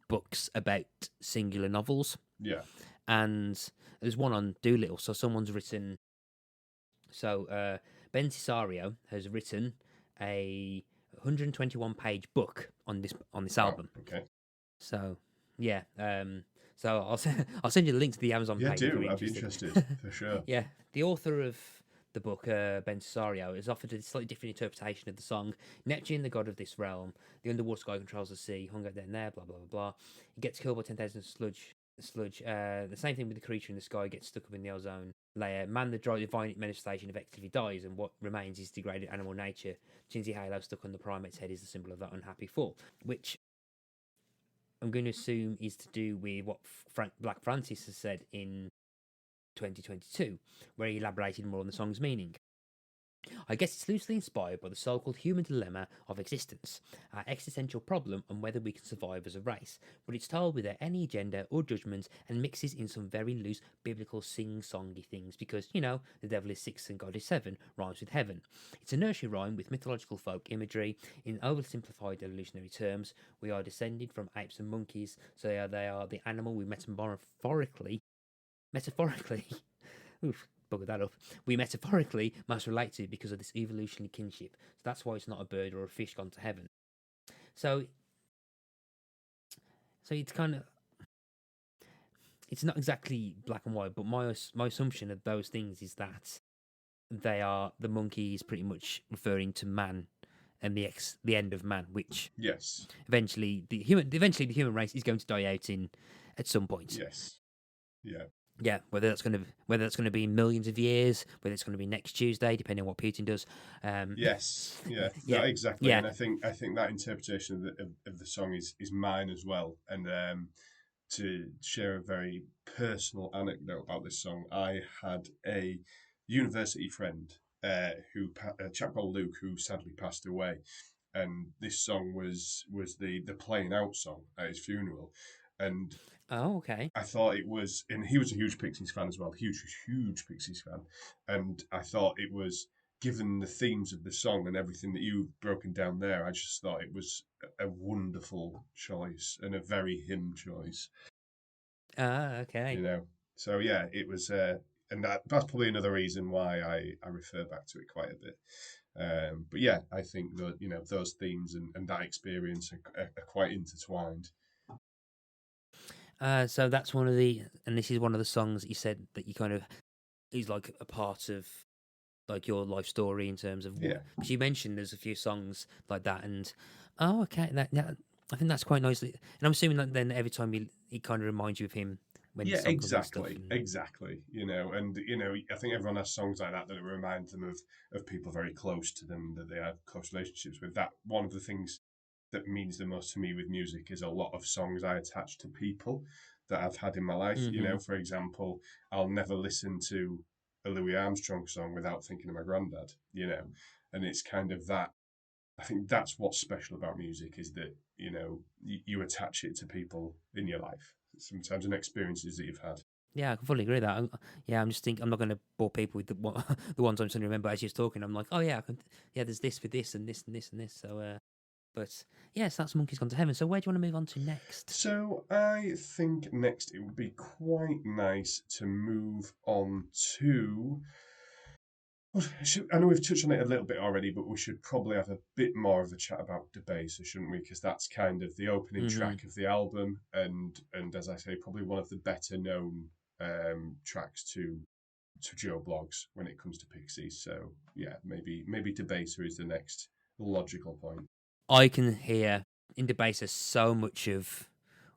books about singular novels. Yeah. And there's one on Doolittle. So someone's written. So Ben Cesario has written a 121-page book on this album. Okay. So yeah, so I'll send you the link to the Amazon Yeah, page. do. I'd be interested for sure. Yeah, the author of the book, Ben Cesario, has offered a slightly different interpretation of the song. Neptune, the god of this realm, the underwater sky controls the sea, hung out down there, blah blah blah blah. He gets killed by 10,000 sludge. The same thing with the creature in the sky gets stuck up in the ozone layer. Man, the divine manifestation effectively dies, and what remains is degraded animal nature. Chinsey Halo stuck on the primate's head is the symbol of that unhappy fall, which I'm going to assume is to do with what Black Francis has said in 2022, where he elaborated more on the song's meaning. I guess it's loosely inspired by the so-called human dilemma of existence, our existential problem on whether we can survive as a race, but it's told without any agenda or judgment and mixes in some very loose biblical sing-songy things because, the devil is 6 and God is 7 rhymes with heaven. It's a nursery rhyme with mythological folk imagery. In oversimplified evolutionary terms, we are descended from apes and monkeys, so they are the animal we metaphorically oof, buggered that up. We metaphorically must relate to because of this evolutionary kinship. So that's why it's not a bird or a fish gone to heaven. So it's kind of it's not exactly black and white, but my assumption of those things is that the monkey is pretty much referring to man and the end of man, which Yes. eventually the human race is going to die out in at some point. Yes. Yeah. Yeah, whether that's going to be millions of years, whether it's going to be next Tuesday, depending on what Putin does. Yes. Yeah. Yeah. No, exactly. Yeah. And I think that interpretation of the song is mine as well. And to share a very personal anecdote about this song, I had a university friend a chap called Luke, who sadly passed away, and this song was the playing out song at his funeral, and Oh, okay. I thought it was, and he was a huge Pixies fan as well, huge Pixies fan, and I thought it was, given the themes of the song and everything that you've broken down there, I just thought it was a wonderful choice and a very him choice. Ah, okay. So yeah, it was, and that's probably another reason why I refer back to it quite a bit. But yeah, I think that those themes and that experience are quite intertwined. So that's and this is one of the songs that you said that you kind of is like a part of like your life story in terms of Yeah. because you mentioned there's a few songs like that, and okay, that I think that's quite nice. And I'm assuming that then every time he kind of reminds you of him when Yeah, the song comes and stuff. exactly. And I think everyone has songs like that remind them of people very close to them that they have close relationships with. That one of the things that means the most to me with music is a lot of songs I attach to people that I've had in my life. You Mm-hmm. know, for example, I'll never listen to a Louis Armstrong song without thinking of my granddad, you know, and it's kind of that. I think that's what's special about music is that, you know, you attach it to people in your life, sometimes and experiences that you've had. Yeah, I can fully agree with that. Yeah, I'm just thinking I'm not going to bore people with the ones I'm trying to remember as you're talking. I'm like, oh yeah, yeah, there's this for this and this and this and this. So, but yes, that's Monkey's Gone to Heaven. So where do you want to move on to next? So I think next it would be quite nice to move on to. I know we've touched on it a little bit already, but we should probably have a bit more of a chat about Debaser, shouldn't we? Because that's kind of the opening Mm-hmm. track of the album, and as I say, probably one of the better known tracks to Joe Bloggs when it comes to Pixies. So yeah, maybe Debaser is the next logical point. I can hear in the basis so much of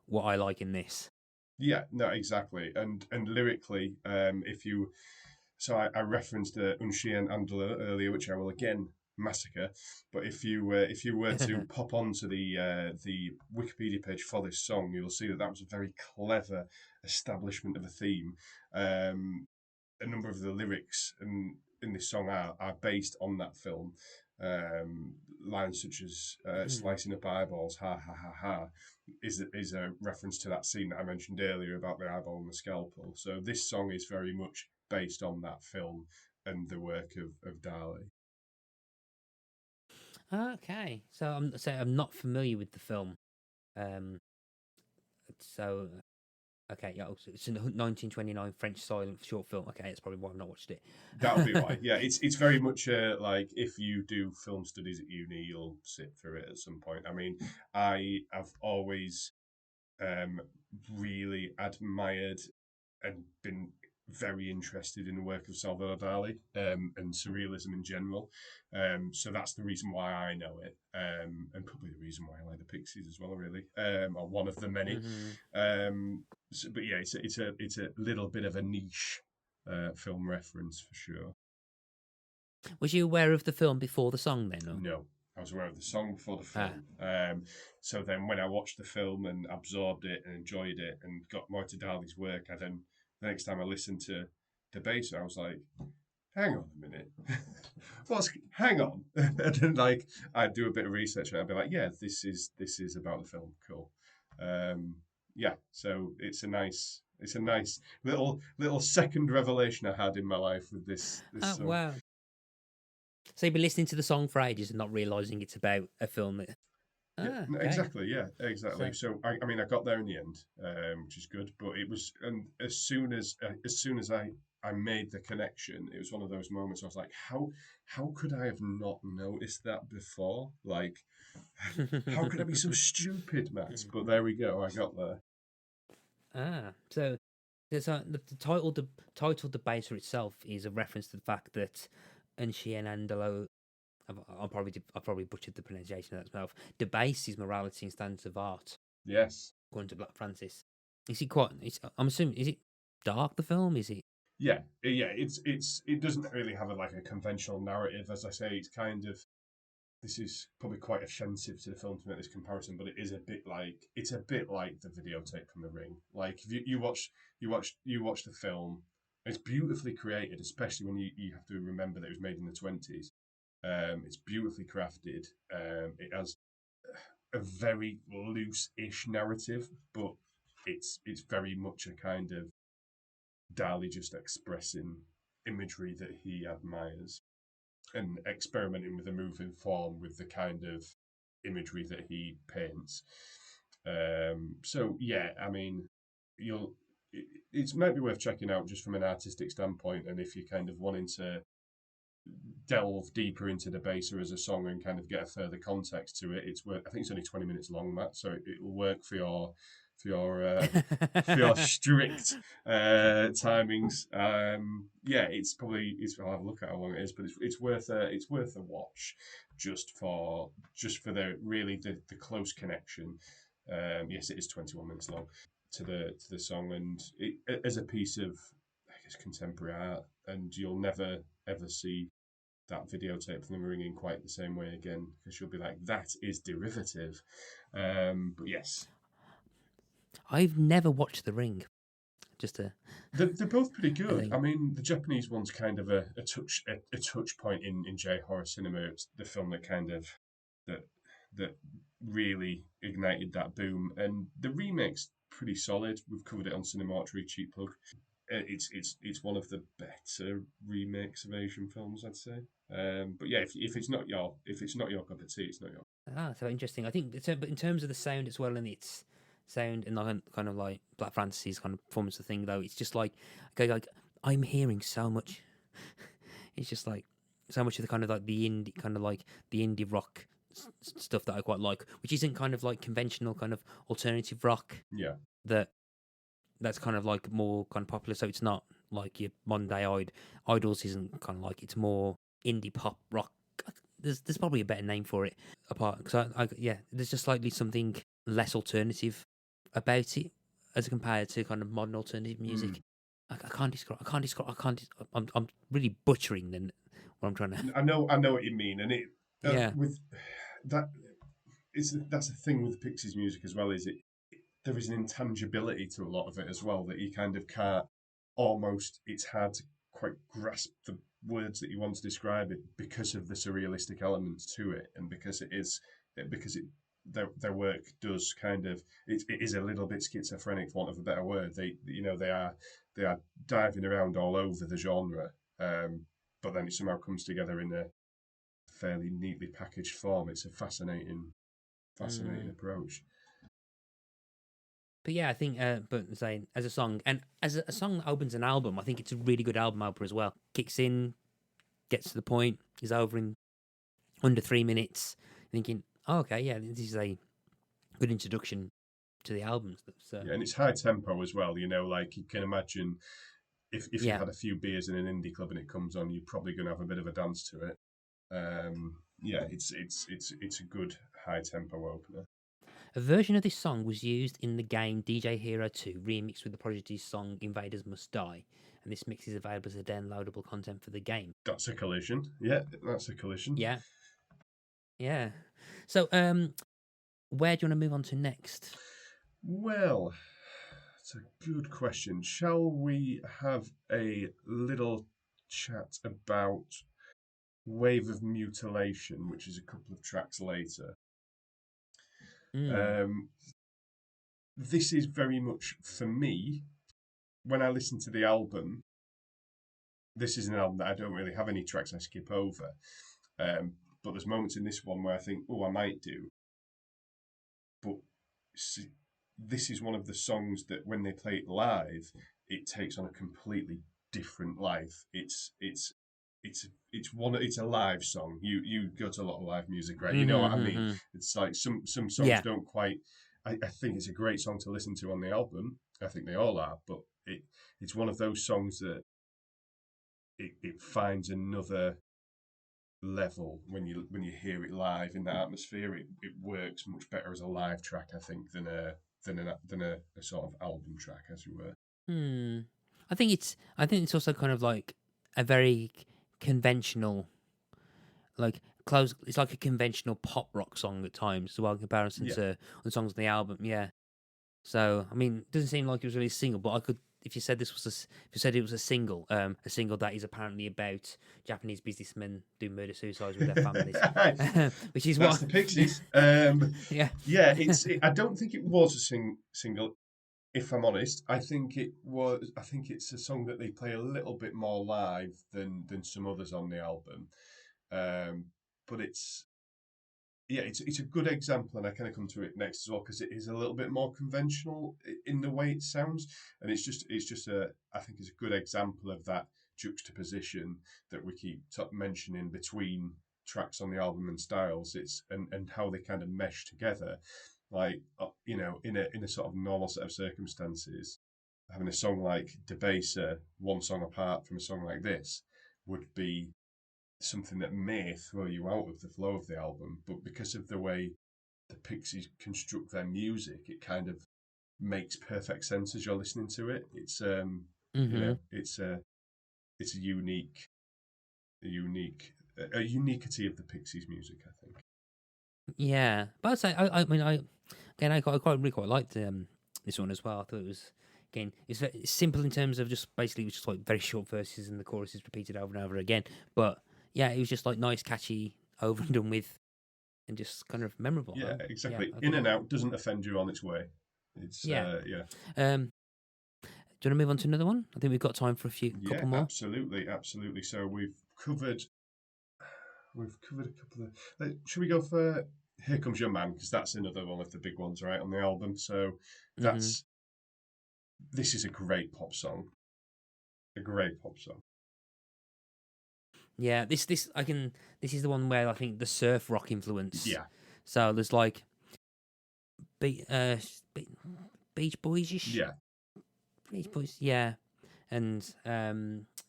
what I like in this. Yeah, no, exactly, and lyrically, if you so I referenced Unchien Andler earlier, which I will again massacre. But if you were to pop onto the Wikipedia page for this song, you'll see that that was a very clever establishment of a theme. A number of the lyrics in this song are based on that film. Lines such as "slicing up eyeballs, ha ha ha ha," is a reference to that scene that I mentioned earlier about the eyeball and the scalpel. So this song is very much based on that film and the work of Dali. Okay, so I'm not familiar with the film. Um, so okay, yeah, it's a 1929 French silent short film. Okay, that's probably why I've not watched it. That'll be why. Yeah, it's very much like if you do film studies at uni, you'll sit through it at some point. I mean, I have always um, really admired and been very interested in the work of Salvador Dali and surrealism in general. So that's the reason why I know it, and probably the reason why I like the Pixies as well, really, or one of the many. Hmm. But yeah, it's a little bit of a niche film reference for sure. Was you aware of the film before the song then? Or? No, I was aware of the song before the Ah. film. So then when I watched the film and absorbed it and enjoyed it and got more to Dali's work, I then the next time I listened to Debaser, I was like, hang on a minute. Hang on? And then like I'd do a bit of research and I'd be like, yeah, this is about the film. Cool. Um, yeah, so it's a nice little second revelation I had in my life with this Oh song. wow! So you've been listening to the song for ages and not realizing it's about a film. Yeah, Ah, no, okay. exactly. Yeah, exactly. So So I mean, I got there in the end, which is good. But it was, and as soon as I made the connection, it was one of those moments. I was like, how could I have not noticed that before? Like, how could I be so stupid, Matt? But there we go. I got there. so the title debaser itself is a reference to the fact that Unchien Andalo. I probably butchered the pronunciation of that myself. Debases morality and standards of art, Yes. according to Black Francis. Is it quite? I'm assuming is it dark? The film is it? Yeah. Yeah. It doesn't really have like a conventional narrative. As I say, it's kind of this is probably quite offensive to the film to make this comparison, but it is a bit like it's a bit like the videotape from The Ring. Like if you watch the film, it's beautifully created, especially when you have to remember that it was made in the 20s. It's beautifully crafted. It has a very loose-ish narrative, but it's very much a kind of Dali just expressing imagery that he admires and experimenting with the moving form with the kind of imagery that he paints. So yeah, I mean, you'll it's maybe worth checking out just from an artistic standpoint, and if you're kind of wanting to delve deeper into the baser as a song and kind of get a further context to it, it's worth. I think it's only 20 minutes long, Matt, so it will work for your for your strict timings. Yeah, it's probably it's. I'll have a look at how long it is, but it's worth a watch just for the close connection. Yes, it is 21 minutes long to the song, and it as a piece of I guess contemporary art, and you'll never ever see that videotape of them ringing quite the same way again, because she'll be like, that is derivative. But yes, I've never watched The Ring. Just to, they're both pretty I good. I think. mean, the Japanese one's kind of a touch point in J horror cinema. It's the film that kind of that that really ignited that boom, and the remake's pretty solid. We've covered it on Cinemortuary, cheap plug. It's one of the better remakes of Asian films, I'd say. But yeah, if it's not your cup of tea, it's not your. Ah, so interesting. I think, but in terms of the sound as well, and its sound and like kind of like Black Fantasy's kind of performance of thing, though, it's just like, okay, like I'm hearing so much. It's just like so much of the kind of like the indie kind of like the indie rock stuff that I quite like, which isn't kind of like conventional kind of alternative rock Yeah, that that's kind of like more kind of popular. So it's not like your modern day idols isn't kind of like, it's more indie pop rock. There's probably a better name for it apart because yeah, there's just slightly something less alternative about it as compared to kind of modern alternative music. mm. I can't describe. I can't describe. I can't. I'm really butchering then what I'm trying to. I know what you mean, and it Yeah. with that. That's the thing with Pixies music as well. Is it there is an intangibility to a lot of it as well that you kind of can't almost. It's hard to quite grasp the words that you want to describe it because of the surrealistic elements to it, and because it their work does kind of it is a little bit schizophrenic, for want of a better word. They are diving around all over the genre, but then it somehow comes together in a fairly neatly packaged form. It's a fascinating Mm. approach. But yeah, I think, but saying as a song and as a song that opens an album, I think it's a really good album opener as well. Kicks in, gets to the point, is over in under 3 minutes. Thinking, oh, okay, yeah, this is a good introduction to the albums. Yeah, and it's high tempo as well. Like you can imagine if you've Yeah, had a few beers in an indie club and it comes on, you're probably going to have a bit of a dance to it. Yeah, it's a good high tempo opener. a version of this song was used in the game DJ Hero 2, remixed with the Prodigy's song "Invaders Must Die," and this mix is available as a downloadable content for the game. That's a collision. Yeah, that's a collision. Yeah, yeah. So, where do you want to move on to next? Well, it's a good question. Shall we have a little chat about Wave of Mutilation, which is a couple of tracks later? Hmm. Um, this is very much for me. When I listen to the album, this is an album that I don't really have any tracks I skip over. But there's moments in this one where I think, oh, I might do. But this is one of the songs that when they play it live, it takes on a completely different life. It's a live song. You go to a lot of live music, right? You know what I mean? Mm-hmm. It's like some songs Yeah. don't quite. I think it's a great song to listen to on the album. I think they all are, but it's one of those songs that it finds another level when you hear it live in that atmosphere. It works much better as a live track, I think, than a sort of album track, as it were. Hmm. I think it's also kind of like a very conventional, like close. It's like a conventional pop rock song at times, as well in comparison Yeah, to the songs on the album. Yeah. So I mean, it doesn't seem like it was really a single, but I could. If you said if you said it was a single that is apparently about Japanese businessmen doing murder suicides with their families, which is that's what. the Pixies. Yeah. Yeah, I don't think it was a single. If I'm honest, I think it was. I think it's a song that they play a little bit more live than some others on the album. Um, but it's a good example, and I kind of come to it next as well because it is a little bit more conventional in the way it sounds, and it's just a I think it's a good example of that juxtaposition that we keep mentioning between tracks on the album and styles. It's and how they kind of mesh together, like in a sort of normal set of circumstances, having a song like Debaser one song apart from a song like this would be something that may throw you out of the flow of the album, but because of the way the Pixies construct their music, it kind of makes perfect sense as you're listening to it. Mm-hmm. It's a unique a uniquity of the Pixies music, I think. Yeah, but I'd say I really quite liked this one as well. I thought it was again it's simple in terms of just basically it was just like very short verses and the chorus is repeated over and over again. But yeah, it was just like nice, catchy, over and done with, and just kind of memorable. Yeah, Yeah, exactly. In and out, doesn't offend you on its way. It's yeah. yeah. Do you want to move on to another one? I think we've got time for a Yeah, couple more. absolutely. So we've covered a couple of. Should we go for "Here Comes Your Man"? Because that's another one of the big ones, right, on the album. So Hmm. that's this is a great pop song. A great pop song. Yeah, this I can. This is the one where I think the surf rock influence. Yeah, So there's like Be- uh, Be- Beach Boys-ish. yeah, Beach Boys, yeah. And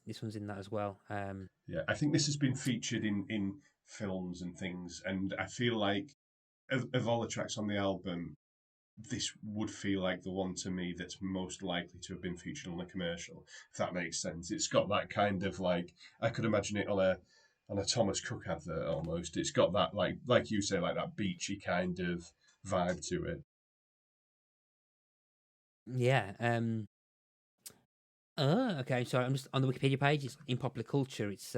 this one's in that as well. yeah. I think this has been featured in films and things, and I feel like of all the tracks on the album, this would feel like the one to me that's most likely to have been featured on a commercial, if that makes sense. It's got that kind of like I could imagine it on a Thomas Cook advert almost. It's got that like you say, like that beachy kind of vibe to it. Yeah. Okay. So I'm just on the Wikipedia page. It's in popular culture. It's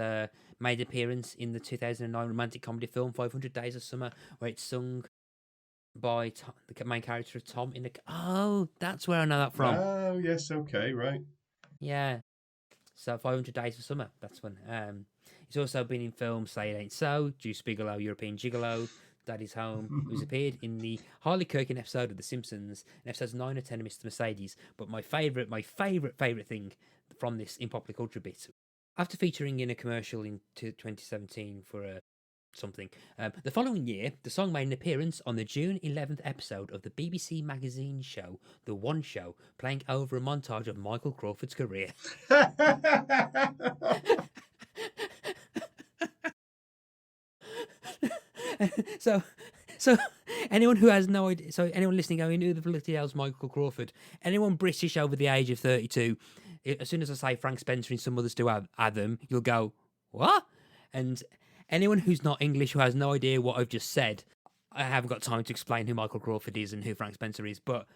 made appearance in the 2009 romantic comedy film 500 Days of Summer, where it's sung by Tom, the main character of Tom in the. Oh, that's where I know that from. Oh yes, okay, right. Yeah. So 500 Days of Summer. That's one. It's also been in films Say It Ain't So, Juice Bigelow, European Gigolo, Daddy's Home. It was appeared in the Harley Kirkin episode of The Simpsons, in episodes 9 or 10 of Mr. Mercedes. But my favourite thing from this in popular culture bit, after featuring in a commercial in 2017 for a something. The following year, the song made an appearance on the June 11th episode of the BBC magazine show The One Show, playing over a montage of Michael Crawford's career. so, so anyone who has no idea, so anyone listening going, who the bloody hell's Michael Crawford? Anyone British over the age of 32, as soon as I say Frank Spencer and some others to Adam, you'll go, what? And anyone who's not English who has no idea what I've just said, I haven't got time to explain who Michael Crawford is and who Frank Spencer is. But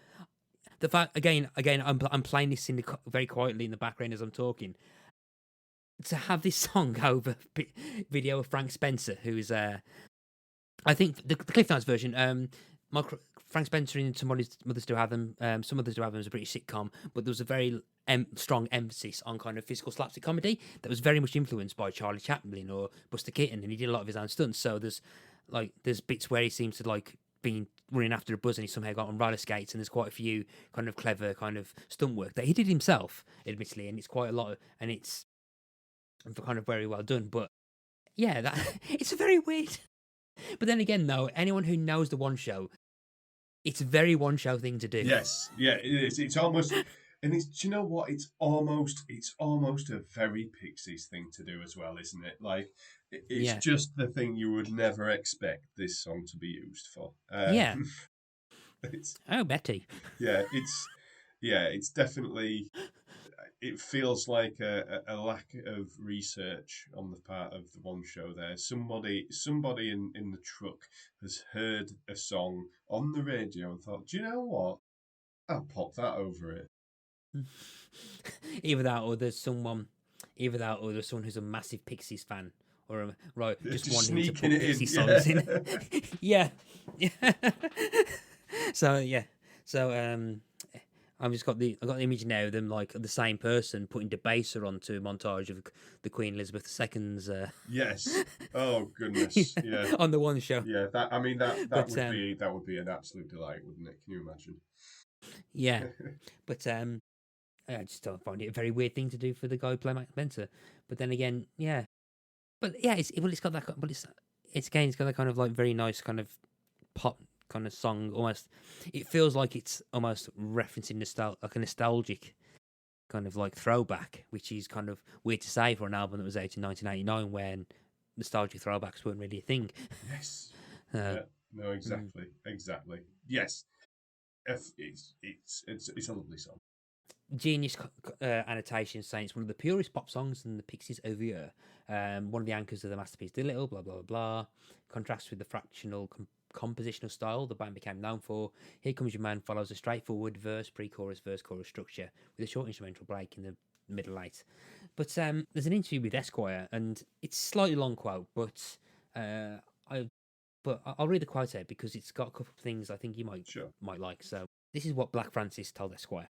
the fact, again, I'm playing this very quietly in the background as I'm talking. To have this song over video of Frank Spencer, who's I think the Cliff Notes version, Frank Spencer in Some Mothers Do Have Them, Some Mothers Do Have Them is a British sitcom, but there was a very strong emphasis on kind of physical slapstick comedy that was very much influenced by Charlie Chaplin or Buster Keaton, and he did a lot of his own stunts. So there's bits where he seems to like being running after a buzz and he somehow got on roller skates, and there's quite a few kind of clever kind of stunt work that he did himself, admittedly, and it's quite a lot, and it's kind of very well done. But yeah, that it's a very weird. But then again, though, anyone who knows the One Show, it's a very One Show thing to do. Yes, yeah, it is. It's almost, and it's. Do you know what? It's almost a very Pixies thing to do as well, isn't it? Like, it's Yeah, just the thing you would never expect this song to be used for. yeah. It's Oh, Betty. it's definitely. It feels like a lack of research on the part of the One Show there. Somebody in the truck has heard a song on the radio and thought, do you know what? I'll pop that over it. Either that, or there's someone. Either that, or there's someone who's a massive Pixies fan, or right, just Just wanting to sneaking put it Pixie in. songs in. Yeah. Yeah, yeah. So yeah, so I got the image now of them like the same person putting debaser onto a montage of the Queen Elizabeth II's. Yes. Oh goodness. Yeah. On the One Show. Yeah. That I mean that But would be an absolute delight, wouldn't it? Can you imagine? yeah, but I just don't find it a very weird thing to do for the guy who played Max Spencer. But then again, yeah, but yeah, it's got that, but it's got that kind of like very nice kind of pop kind of song. Almost, it feels like it's almost referencing like a nostalgic kind of like throwback, which is kind of weird to say for an album that was out in 1989 when nostalgic throwbacks weren't really a thing. Yes. Uh, Yeah. No. Exactly. Exactly. Yes. It's a lovely song. genius annotation saying it's one of the purest pop songs in the Pixies over here. One of the anchors of the masterpiece, Doolittle, blah, blah, blah, blah. Contrasts with the fractional compositional style the band became known for. Here Comes Your Man follows a straightforward verse, pre-chorus, verse, chorus structure with a short instrumental break in the middle late. But there's an interview with Esquire, and it's a slightly long quote, but uh, I I'll read the quote out because it's got a couple of things I think you Sure. might like. So this is what Black Francis told Esquire.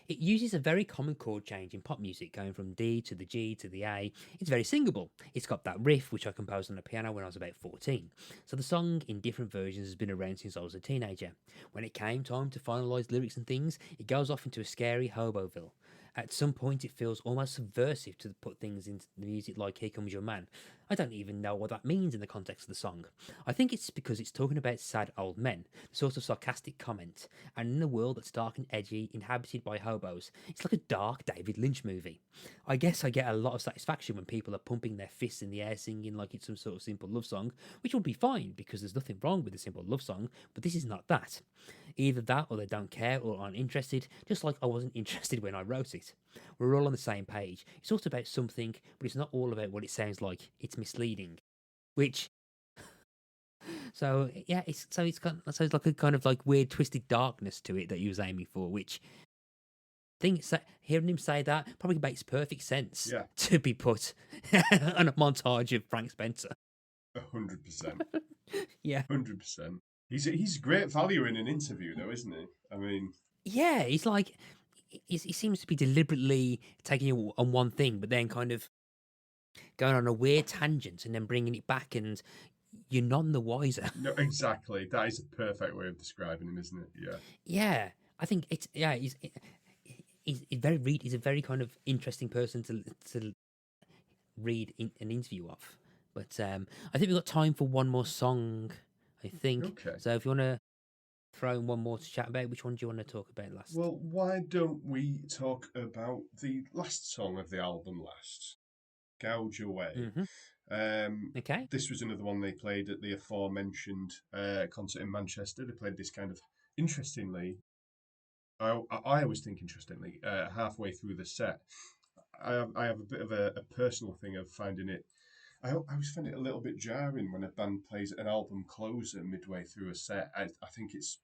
It uses a very common chord change in pop music, going from D to the G to the A. It's very singable. It's got that riff, which I composed on the piano when I was about 14. So the song, in different versions, has been around since I was a teenager. When it came time to finalise lyrics and things, it goes off into a scary hoboville. At some point, it feels almost subversive to put things into the music like Here Comes Your Man. I don't even know what that means in the context of the song. I think it's because it's talking about sad old men, the sort of sarcastic comment, and in a world that's dark and edgy, inhabited by hobos, it's like a dark David Lynch movie. I guess I get a lot of satisfaction when people are pumping their fists in the air singing like it's some sort of simple love song, which will be fine because there's nothing wrong with a simple love song, but this is not that. Either that or they don't care or aren't interested, just like I wasn't interested when I wrote it. We're all on the same page. It's all about something, but it's not all about what it sounds like. It's misleading. Which yeah, it's like a kind of like weird twisted darkness to it that he was aiming for, which hearing him say that probably makes perfect sense Yeah. to be put on a montage of Frank Spencer. 100%. Yeah. 100%. He's great value in an interview, though, isn't he? I mean, Yeah, he's like he seems to be deliberately taking you on one thing, but then kind of going on a weird tangent and then bringing it back, and you're none the wiser. no, exactly. That is a perfect way of describing him, isn't it? Yeah. Yeah, I think it's yeah. He's a very kind of interesting person to read an interview of. But I think we've got time for one more song. I think Okay. so. If you want to throw in one more to chat about, which one do you want to talk about last? Well, why don't we talk about the last song of the album last? Gouge Away. Mm-hmm. Um, Okay. this was another one they played at the aforementioned concert in Manchester. They played this kind of interestingly. I always think interestingly. Halfway through the set, I have a bit of a personal thing of finding it. I always find it a little bit jarring when a band plays an album closer midway through a set. I think it's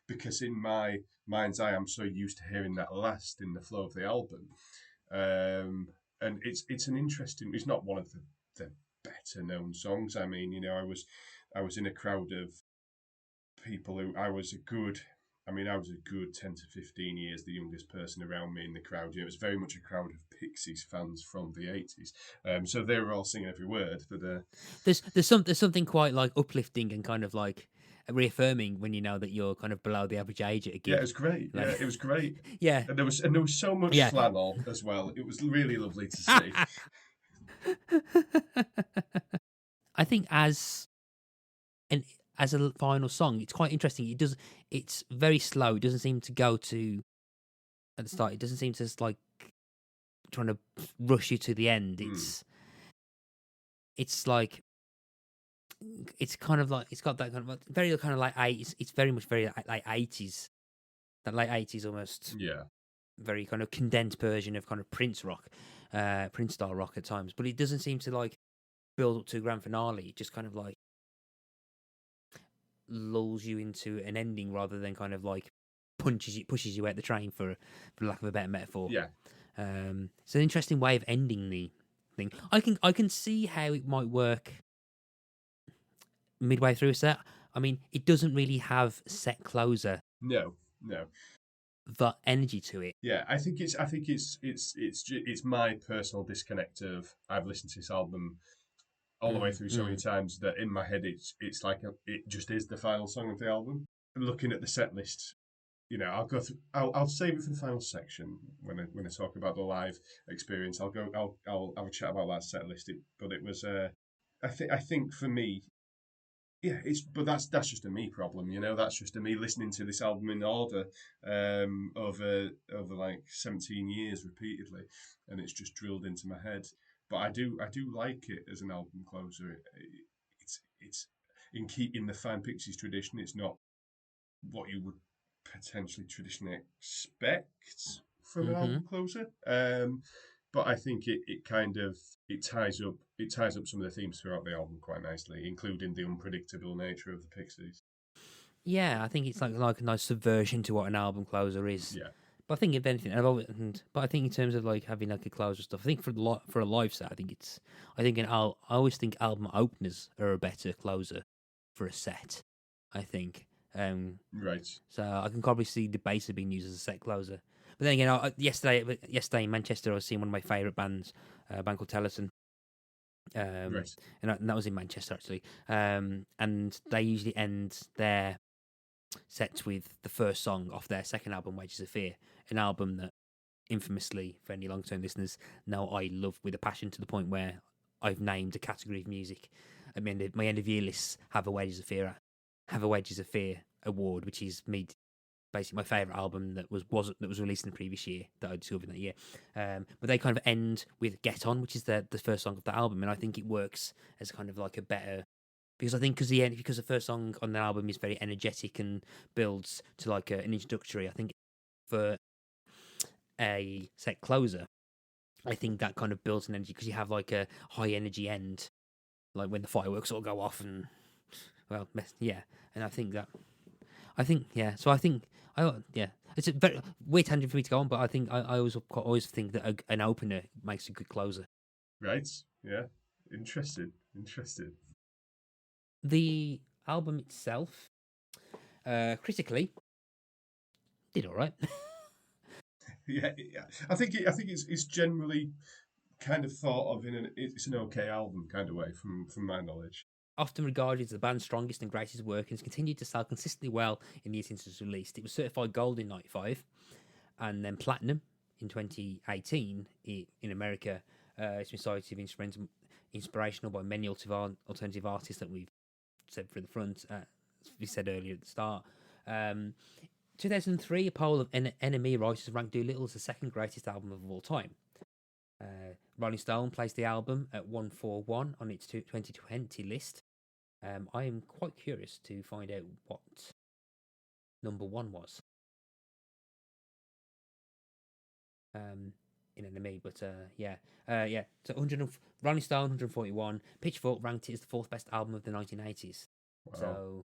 because in my mind's eye, I'm so used to hearing that last in the flow of the album. And it's an interesting. It's not one of the better known songs. I mean, I was in a crowd of people who I was a good 10 to 15 years the youngest person around me in the crowd. It was very much a crowd of Pixies fans from the 80s. So they were all singing every word. But there's something quite like uplifting and kind of like reaffirming when you know that you're kind of below the average age at a yeah, it gig. was great. Like, Yeah, it was great. yeah, And there was so much yeah. flannel as well. It was really lovely to see. I think and as a final song, it's quite interesting. It's very slow. It doesn't seem to go to at the start. It doesn't seem to like trying to rush you to the end. It's like it's kind of like it's got that kind of very kind of like 80s. It's very much very like 80s, that late 80s almost. Yeah. Very kind of condensed version of kind of Prince rock, Prince style rock at times. But it doesn't seem to like build up to a grand finale. It just kind of like lulls you into an ending rather than kind of like pushes you out the train for lack of a better metaphor. Yeah. It's an interesting way of ending the thing. I can see how it might work midway through a set. I mean, it doesn't really have set closer No, no. the energy to it. Yeah, it's my personal disconnect of I've listened to this album all the way through so many times that in my head it's like it just is the final song of the album. Looking at the set list, I'll go through. I'll save it for the final section when I talk about the live experience. I'll have a chat about that set list. But it was I think for me, yeah, but that's just a me problem. That's just a me listening to this album in order over like 17 years repeatedly, and it's just drilled into my head. But I do like it as an album closer. It's in keeping the Fine Pixies tradition. It's not what you would potentially traditionally expect from an album closer. But I think it kind of it ties up some of the themes throughout the album quite nicely, including the unpredictable nature of the Pixies. Yeah, I think it's like a nice subversion to what an album closer is. Yeah, But I think if anything, but I think in terms of like having like a closer stuff, I think for a live set, I think I always think album openers are a better closer for a set. I think. right. So I can probably see the bass being used as a set closer. But then again, yesterday in Manchester, I was seeing one of my favourite bands, a band called Tellison. Right. And that was in Manchester actually. And they usually end their sets with the first song off their second album, Wages of Fear, an album that infamously, for any long-term listeners, know I love with a passion to the point where I've named a category of music. I mean, my end of year lists have a Wages of Fear award, which is me basically my favourite album that was released in the previous year that I discovered that year. But they kind of end with Get On, which is the first song of the album, and I think it works as kind of like a better, because I think because the first song on the album is very energetic and builds to like an introductory. I think for a set closer, I think that kind of builds an energy because you have like a high energy end, like when the fireworks all go off and yeah. And So I think it's a very weird tangent for me to go on, but I think I always think that an opener makes a good closer. Right. Yeah. Interesting. Interesting. The album itself, critically, did all right. Yeah. Yeah. I think it's generally kind of thought of it's an okay album kind of way from my knowledge. Often regarded as the band's strongest and greatest work, and has continued to sell consistently well in the years since it was released. It was certified gold in '95, and then platinum in 2018 in America. It's been cited to be inspirational by many alternative artists that we've said from the front. As we said earlier at the start. 2003, a poll of NME writers ranked Doolittle as the second greatest album of all time. Rolling Stone placed the album at 141 on its 2020 list. I am quite curious to find out what number one was in NME, but yeah. So Rolling Stone 141. Pitchfork ranked it as the fourth best album of the 1980s. Wow. So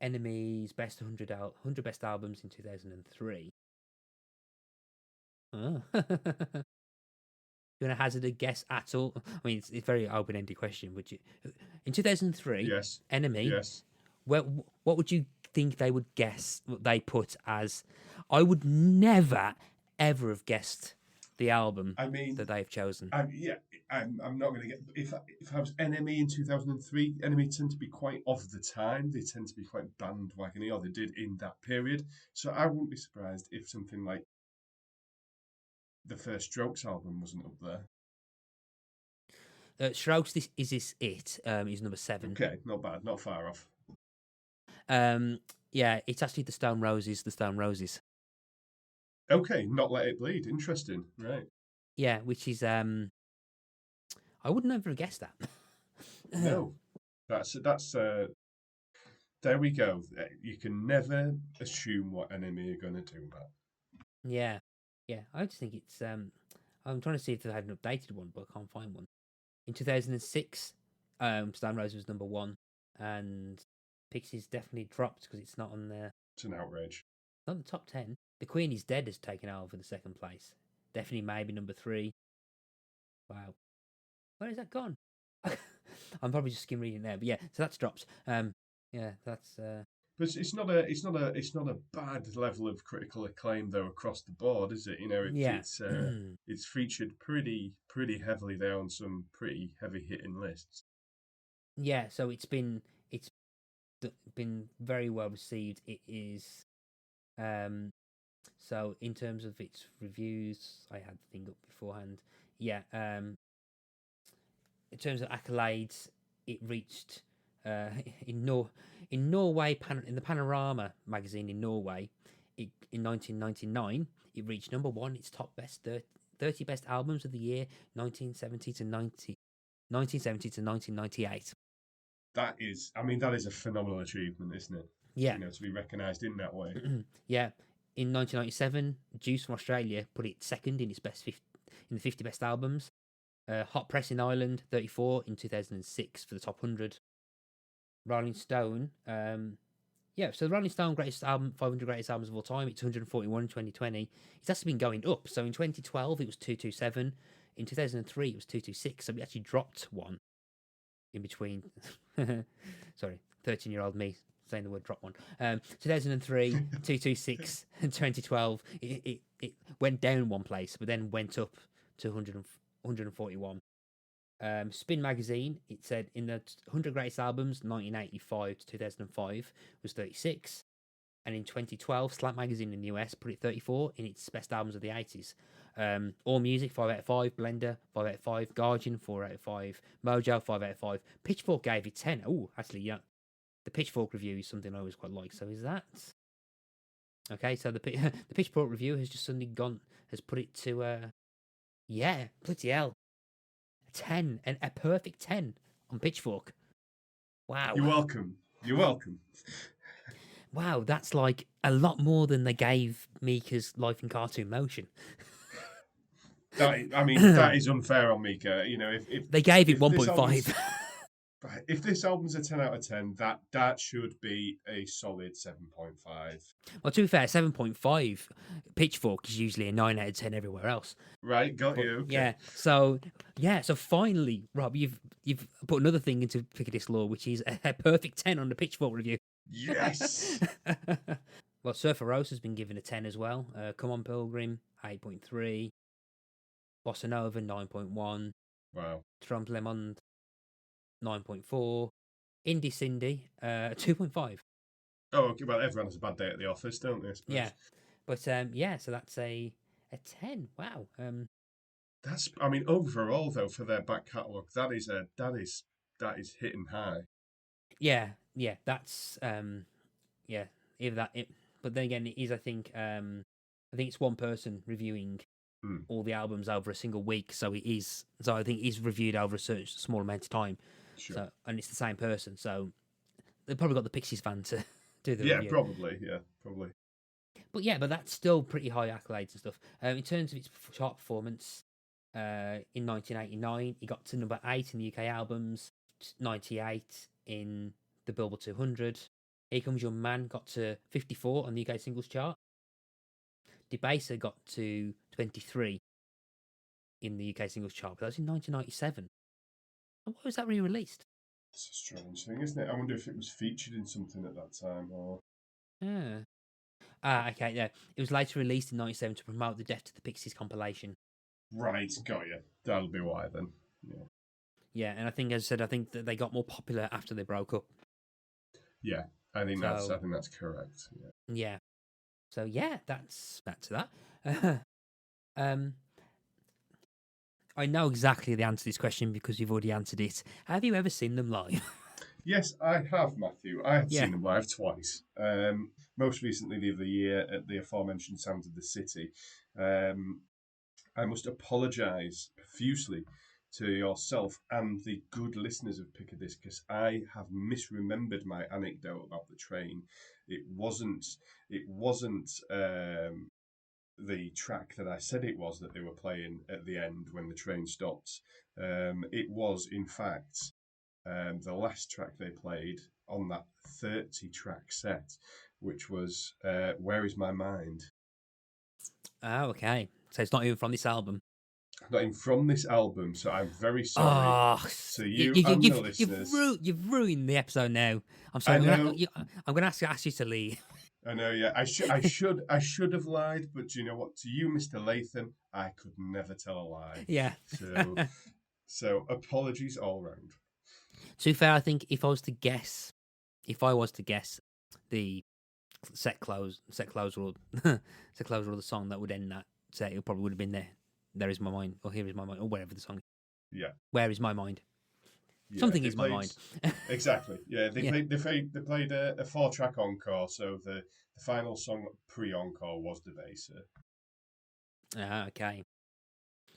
NME's best 100 best albums in 2003. Oh. You want to hazard a guess at all? I mean, it's a very open-ended question. Would you, in 2003, Yes. Enemy? Yes. What would you think they would guess? What they put as? I would never ever have guessed the album I mean, that they've chosen. I'm not going to get if I was Enemy in 2003. Enemy tend to be quite of the time. They tend to be quite bandwagony, or they did in that period. So I wouldn't be surprised if something like the first Strokes album wasn't up there. Strokes, this it is number 7. Okay, not bad, not far off. Yeah, it's actually the Stone Roses. Okay, Not Let It Bleed. Interesting, right? Yeah, which is I wouldn't ever have guessed that. No, that's there we go. You can never assume what Enemy are going to do, Matt. Yeah, I just think it's. I'm trying to see if they had an updated one, but I can't find one. In 2006, Stone Roses was number 1, and Pixies definitely dropped because it's not on there. It's an outrage. Not the top 10. The Queen Is Dead has taken over for the second place. Definitely maybe number 3. Wow, where has that gone? I'm probably just skim reading there, but yeah, so that's dropped. Yeah, that's. But it's not a bad level of critical acclaim though across the board, is it? You know, it's featured pretty heavily there on some pretty heavy hitting lists. Yeah, so it's been very well received. It is. So in terms of its reviews, I had the thing up beforehand. Yeah. In terms of accolades, it reached in Norway, in the Panorama magazine in Norway, in 1999, it reached number 1. Its top 30 best albums of the year, 1970 to 1998. That is a phenomenal achievement, isn't it? Yeah. You know, to be recognised in that way. Yeah. In 1997, Juice from Australia put it second in its in the 50 best albums. Hot Press in Ireland, 34 in 2006 for the top 100. Rolling Stone, so the Rolling Stone greatest album, 500 greatest albums of all time, it's 141 in 2020. It's actually been going up. So in 2012, it was 227. In 2003, it was 226. So we actually dropped one in between. Sorry, 13-year-old me saying the word drop one. 2003, 226, and 2012, it went down one place, but then went up to 141. Spin Magazine, it said in the 100 greatest albums, 1985 to 2005 was 36. And in 2012, Slant Magazine in the US put it 34 in its best albums of the 80s. All Music, 5 out of 5. Blender, 5 out of 5. Guardian, 4 out of 5. Mojo, 5 out of 5. Pitchfork gave it 10. Oh, actually, yeah. The Pitchfork review is something I always quite like. So is that... Okay, so the Pitchfork review has just suddenly has put it to... bloody hell. 10, and a perfect 10 on Pitchfork. Wow. You're welcome. You're welcome. Wow, that's like a lot more than they gave Mika's Life in Cartoon Motion. That is unfair on Mika. You know, if they gave it 1.5. If this album's a 10 out of 10, that should be a solid 7.5. Well, to be fair, 7.5 Pitchfork is usually a 9 out of 10 everywhere else. Right, got you. Okay. So finally, Rob, you've put another thing into Piccadilly Law, which is a perfect 10 on the Pitchfork review. Yes. Well, Surfer Rose has been given a 10 as well. Come On Pilgrim, 8.3. Bossa Nova, 9.1. Wow. Trompe Le Monde, 9.4. Indie Cindy, 2.5. Oh, okay. Well, everyone has a bad day at the office, don't they? I suppose. Yeah. But so that's a 10. Wow. That's. I mean, overall though, for their back catalogue, that is hitting high. Yeah. That's Either that. But then again, it is. I think it's one person reviewing all the albums over a single week, so it is. So I think it's reviewed over a certain small amount of time. Sure. So, and it's the same person, so they've probably got the Pixies fan to do the review. Yeah, probably. But that's still pretty high accolades and stuff. In terms of its chart performance, in 1989, it got to number 8 in the UK albums, 98 in the Billboard 200. Here Comes Your Man got to 54 on the UK singles chart. Debaser got to 23 in the UK singles chart, but that was in 1997. Why was that re-released? It's a strange thing, isn't it? I wonder if it was featured in something at that time, or... Yeah. Okay, yeah. It was later released in 97 to promote the Death to the Pixies compilation. Right, got you. That'll be why then. Yeah, and I think, as I said, that they got more popular after they broke up. Yeah, I think that's correct. Yeah. So yeah, that's to that. I know exactly the answer to this question because you've already answered it. Have you ever seen them live? Yes, I have, Matthew. I have seen them live twice. Most recently the other year at the aforementioned Sounds of the City. I must apologise profusely to yourself and the good listeners of Piccadilly because I have misremembered my anecdote about the train. It wasn't the track that I said it was that they were playing at the end when the train stopped. It was, in fact, the last track they played on that 30-track set, which was Where Is My Mind? Oh, okay. So it's not even from this album. Not even from this album, so I'm very sorry to you and the listeners. You've ruined the episode now. I'm sorry. I'm going to ask you to leave. I know, yeah. I should have lied, but you know what? To you, Mr. Latham, I could never tell a lie. Yeah. So apologies all round. To be fair, I think if I was to guess the set closer or the song that would end that set, it probably would have been There Is My Mind, or Here Is My Mind, or wherever the song. Yeah. Where Is My Mind? Yeah, Something is my mind. Exactly. Yeah, they played a 4-track encore, so the final song pre-encore was Debaser. Okay.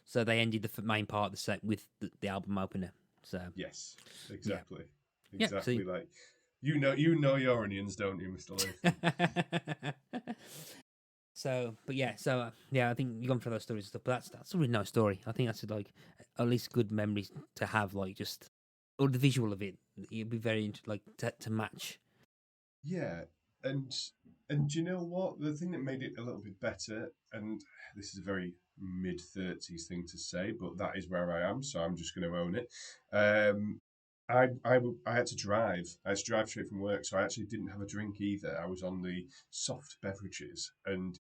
So they ended the main part of the set with the album opener. So yes, exactly. Yeah. Exactly. Yeah, like you know your onions, don't you, Mr. Lee? I think you've gone through those stories and stuff. But that's a really nice story. I think that's like at least good memories to have. Like just or the visual of it, it'd be very like to match. Yeah, and do you know what? The thing that made it a little bit better, and this is a very mid-30s thing to say, but that is where I am, so I'm just going to own it. Um, I had to drive. I had to drive straight from work, so I actually didn't have a drink either. I was on the soft beverages, and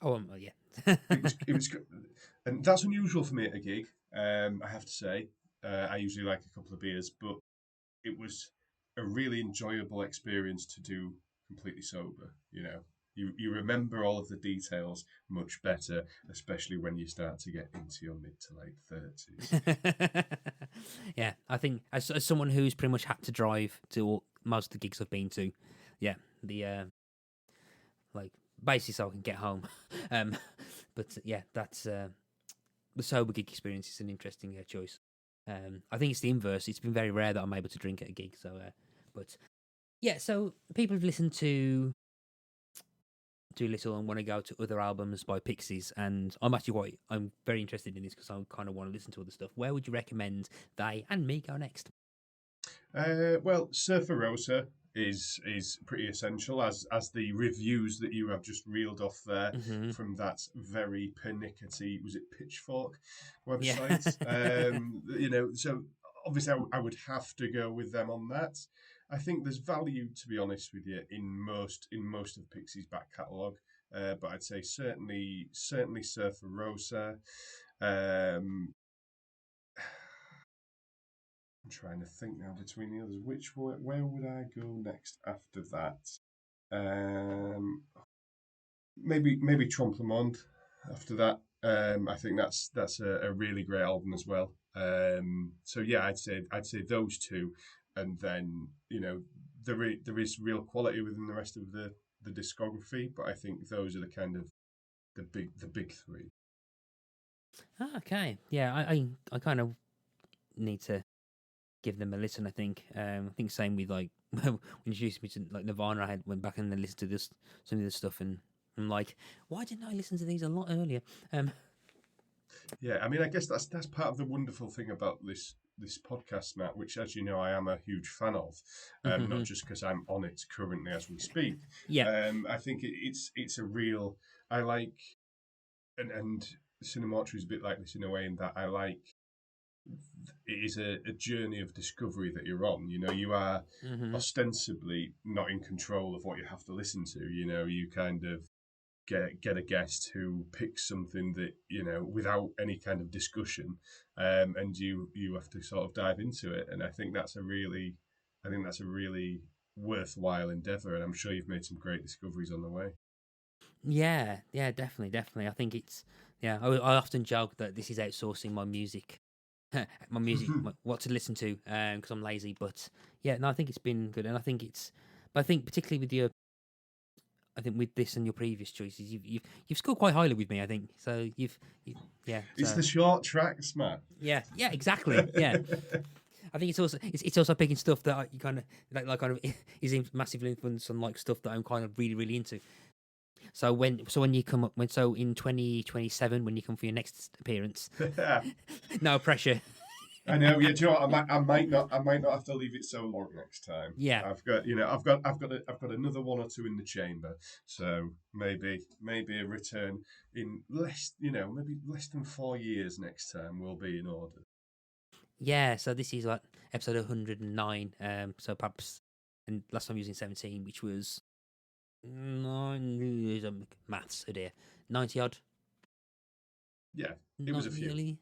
Oh, yeah. it was, and that's unusual for me at a gig. I have to say, I usually like a couple of beers, but it was a really enjoyable experience to do completely sober. You remember all of the details much better, especially when you start to get into your mid to late 30s. Yeah, I think as someone who's pretty much had to drive to most of the gigs I've been to, yeah, the like basically so I can get home. um, but yeah, that's the sober gig experience is an interesting choice. I think it's the inverse. It's been very rare that I'm able to drink at a gig. So, but yeah, so people have listened to Doolittle and want to go to other albums by Pixies, and I'm very interested in this because I kind of want to listen to other stuff. Where would you recommend they and me go next? Well, Surfer Rosa is pretty essential, as the reviews that you have just reeled off there Hmm. from that very pernickety, was it Pitchfork Yeah. website? So obviously I would have to go with them on that. I think there's value, to be honest with you, in most of Pixies' back catalogue, but I'd say certainly Surfer Rosa. Um, I'm trying to think now between the others. Where would I go next after that? Maybe Trompe le Monde after that. I think that's a really great album as well. So yeah, I'd say those two, and then there is real quality within the rest of the discography, but I think those are the kind of the big three. Okay. Yeah, I kind of need to give them a listen. I think same with like when you introduced me to like Nirvana. I went back and then listened to some of this stuff, and I'm like, why didn't I listen to these a lot earlier? Um, Yeah, I mean, I guess that's part of the wonderful thing about this podcast, Matt, which, as you know, I am a huge fan of, not just because I'm on it currently as we speak. yeah. I think it's a real I like, and Cinemortuary is a bit like this in a way, in that I like it is a journey of discovery that you're on. You are Hmm. ostensibly not in control of what you have to listen to. You kind of get a guest who picks something that without any kind of discussion, and you have to sort of dive into it. And I think that's a really worthwhile endeavor, and I'm sure you've made some great discoveries on the way. Yeah, definitely, definitely. I think it's yeah. I often joke that this is outsourcing my music, what to listen to, because I'm lazy. But yeah, no, I think it's been good, and but I think particularly with I think with this and your previous choices, you've scored quite highly with me. I think so. Yeah. It's So the short tracks, Matt. yeah, exactly. Yeah, I think it's also picking stuff that you kind of like kind of is massively influenced on like stuff that I'm kind of really really into. So when you come up in 2027 when you come for your next appearance, no pressure. I know. Yeah, do you know what? I might not have to leave it so long next time. Yeah, I've got another one or two in the chamber, so maybe a return in maybe less than 4 years next time will be in order. yeah. So this is like episode 109. So perhaps and last time using 17, which was nine maths. Oh dear, 90 odd, Yeah, it was not a few. nearly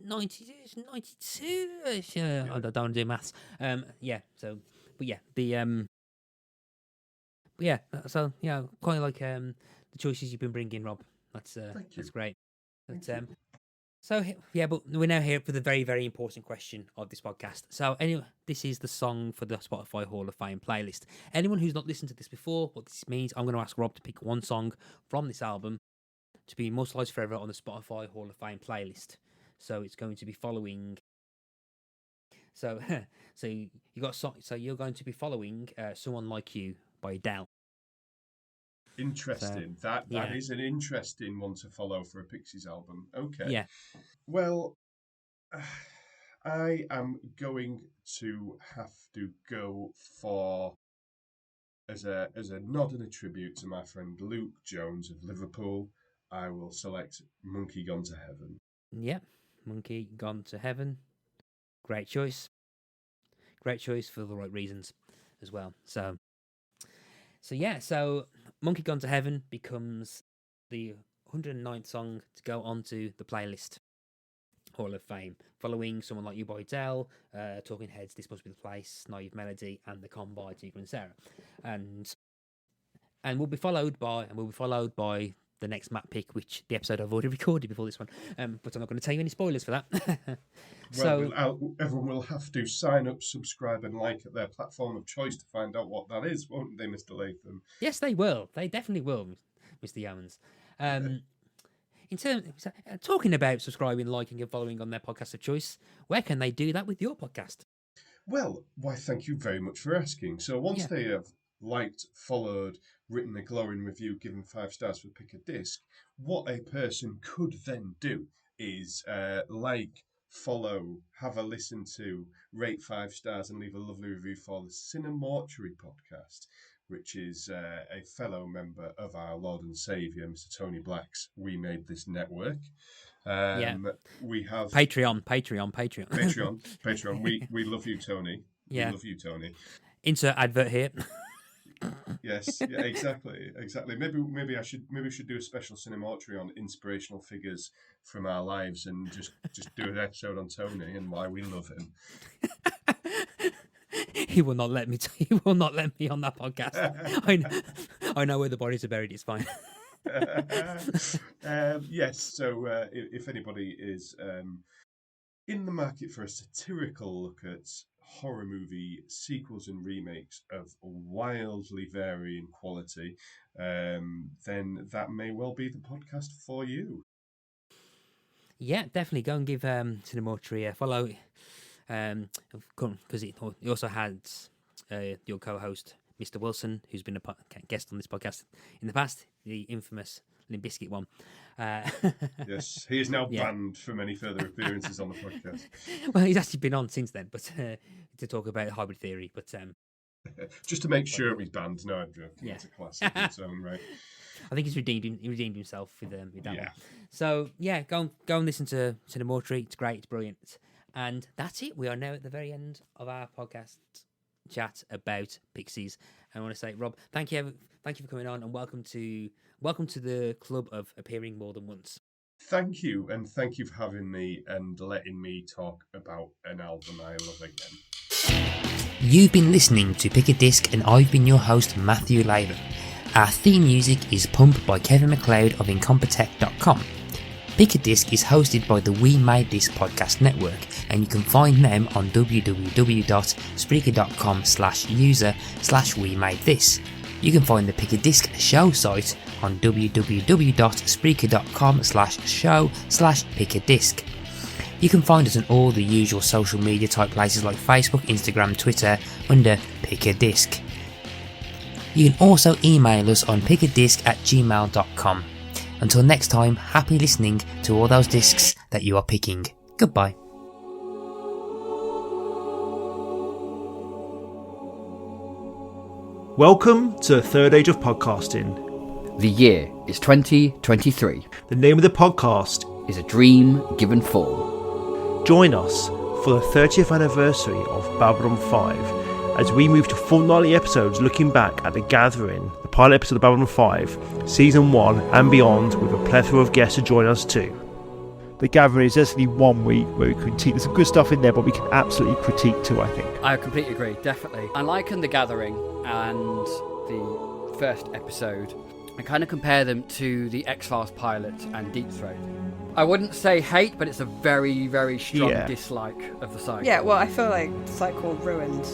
90, 92. Yeah, I Yeah, don't want to do maths. Yeah. So, but yeah, but yeah. So yeah, quite like the choices you've been bringing, Rob. thank That's you, great. thank But you. yeah, but we're now here for the very, very important question of this podcast. So, anyway, this is the song for the Spotify Hall of Fame playlist. Anyone who's not listened to this before, what this means, I'm going to ask Rob to pick one song from this album to be immortalized forever on the Spotify Hall of Fame playlist. So, it's going to be following. So, so you're going to be following "Someone Like You" by Adele. Interesting. So, That yeah. is an interesting one to follow for a Pixies album. Okay. Yeah. Well, I am going to have to go for as a nod and a tribute to my friend Luke Jones of Liverpool. I will select Monkey Gone to Heaven. Yeah. Monkey Gone to Heaven. Great choice. Great choice for the right reasons as well. So Monkey Gone to Heaven becomes the 109th song to go onto the playlist Hall of Fame, following someone like You Boy Dell, Talking Heads, This Must Be the Place, Naive Melody, and The Con by Tigger and Sarah, and we'll be followed by the next map pick, which the episode I've already recorded before this one, but I'm not going to tell you any spoilers for that. Well, everyone will have to sign up, subscribe, and like at their platform of choice to find out what that is, won't they, Mr. Latham? Yes, they will. They definitely will, Mr. Yeomans. In terms, talking about subscribing, liking, and following on their podcast of choice, where can they do that with your podcast? Well, why, thank you very much for asking. So once Yeah. they have liked, followed, written a glowing review, given 5 stars for Pick a Disc, what a person could then do is like, follow, have a listen to, rate 5 stars, and leave a lovely review for the Cinemortuary podcast, which is a fellow member of our Lord and Saviour, Mr. Tony Black's We Made This Network. Yeah. We have Patreon. Patreon. We love you, Tony. Yeah. We love you, Tony. Insert advert here. Yes, yeah, exactly. Maybe we should do a special Cinemortuary on inspirational figures from our lives, and just do an episode on Tony and why we love him. He will not let me. He will not let me on that podcast. I know where the bodies are buried. It's fine. Yes. So if anybody is in the market for a satirical look at horror movie sequels and remakes of wildly varying quality, then that may well be the podcast for you. Yeah, definitely go and give Cinemortuary a follow. Because he also had your co-host, Mr. Wilson, who's been a guest on this podcast in the past, the infamous Limp Bizkit one. Yes, he is now banned from any further appearances on the podcast. Well, he's actually been on since then, but to talk about hybrid theory. But just to make sure he's banned. No, I'm joking. Yeah. It's a classic in its own right. I think he's redeemed himself with that Yeah. one. So yeah, go and listen to the Mortuary. It's great. It's brilliant. And that's it. We are now at the very end of our podcast chat about Pixies. And I want to say, Rob, thank you for coming on, and welcome to the club of appearing more than once. Thank you, and thank you for having me and letting me talk about an album I love again. You've been listening to Pick a Disc, and I've been your host, Matthew Latham. Our theme music is Pump by Kevin MacLeod of Incompetech.com. Pick a Disc is hosted by the We Made This podcast network, and you can find them on www.spreaker.com/user/WeMadeThis. You can find the Pick a Disc show site on www.spreaker.com/show/pickadisc. You can find us on all the usual social media type places like Facebook, Instagram, Twitter under Pick a Disc. You can also email us on pickadisc@gmail.com. Until next time, happy listening to all those discs that you are picking. Goodbye. Welcome to the third age of podcasting. The year is 2023. The name of the podcast Is a dream given form. Join us for the 30th anniversary of Babylon 5 as we move to fortnightly episodes looking back at The Gathering, the pilot episode of Babylon 5, Season 1 and beyond, with a plethora of guests to join us too. The Gathering is actually 1 week where we critique. There's some good stuff in there, but we can absolutely critique too, I think. I completely agree, definitely. I liken The Gathering and the first episode. I kind of compare them to the X-Files pilot and Deep Throat. I wouldn't say hate, but it's a very, very strong dislike of the cycle. Yeah, well, I feel like the cycle ruined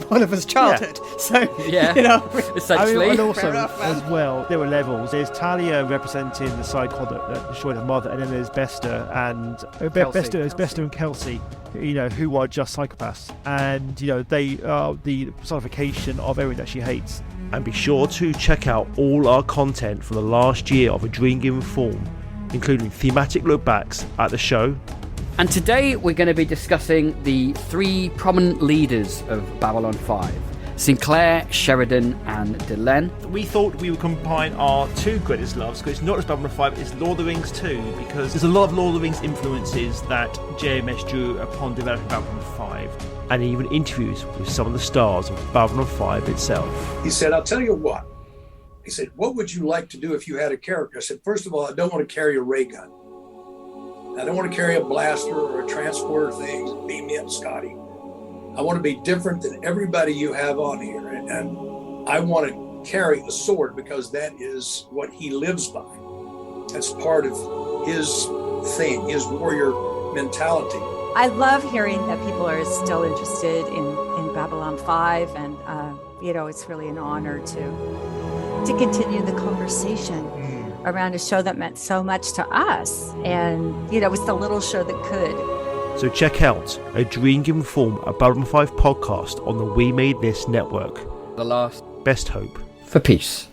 one of us childhood. So, Yeah. you know, Essentially. And also, Fair enough, man. as well, there were levels. There's Talia representing the psychotic that destroyed her mother, and then there's Bester and Bester and Kelsey, who are just psychopaths, and they are the personification of everything that she hates. And be sure to check out all our content from the last year of A Dream Given Form, including thematic look-backs at the show. And today we're going to be discussing the 3 prominent leaders of Babylon 5. Sinclair, Sheridan and Delenn. We thought we would combine our 2 greatest loves, because it's not just Babylon 5, it's Lord of the Rings too, because there's a lot of Lord of the Rings influences that JMS drew upon developing Babylon 5, and even interviews with some of the stars of Babylon 5 itself. He said, I'll tell you what. He said, what would you like to do if you had a character? I said, first of all, I don't want to carry a ray gun. I don't want to carry a blaster or a transporter thing. Beam me up, Scotty. I want to be different than everybody you have on here. And I want to carry a sword because that is what he lives by. That's part of his thing, his warrior mentality. I love hearing that people are still interested in Babylon 5. And, it's really an honor to continue the conversation around a show that meant so much to us. And, it was the little show that could. So check out A Dream Given Form, a Babylon 5 podcast on the We Made This network. The last Best hope for peace.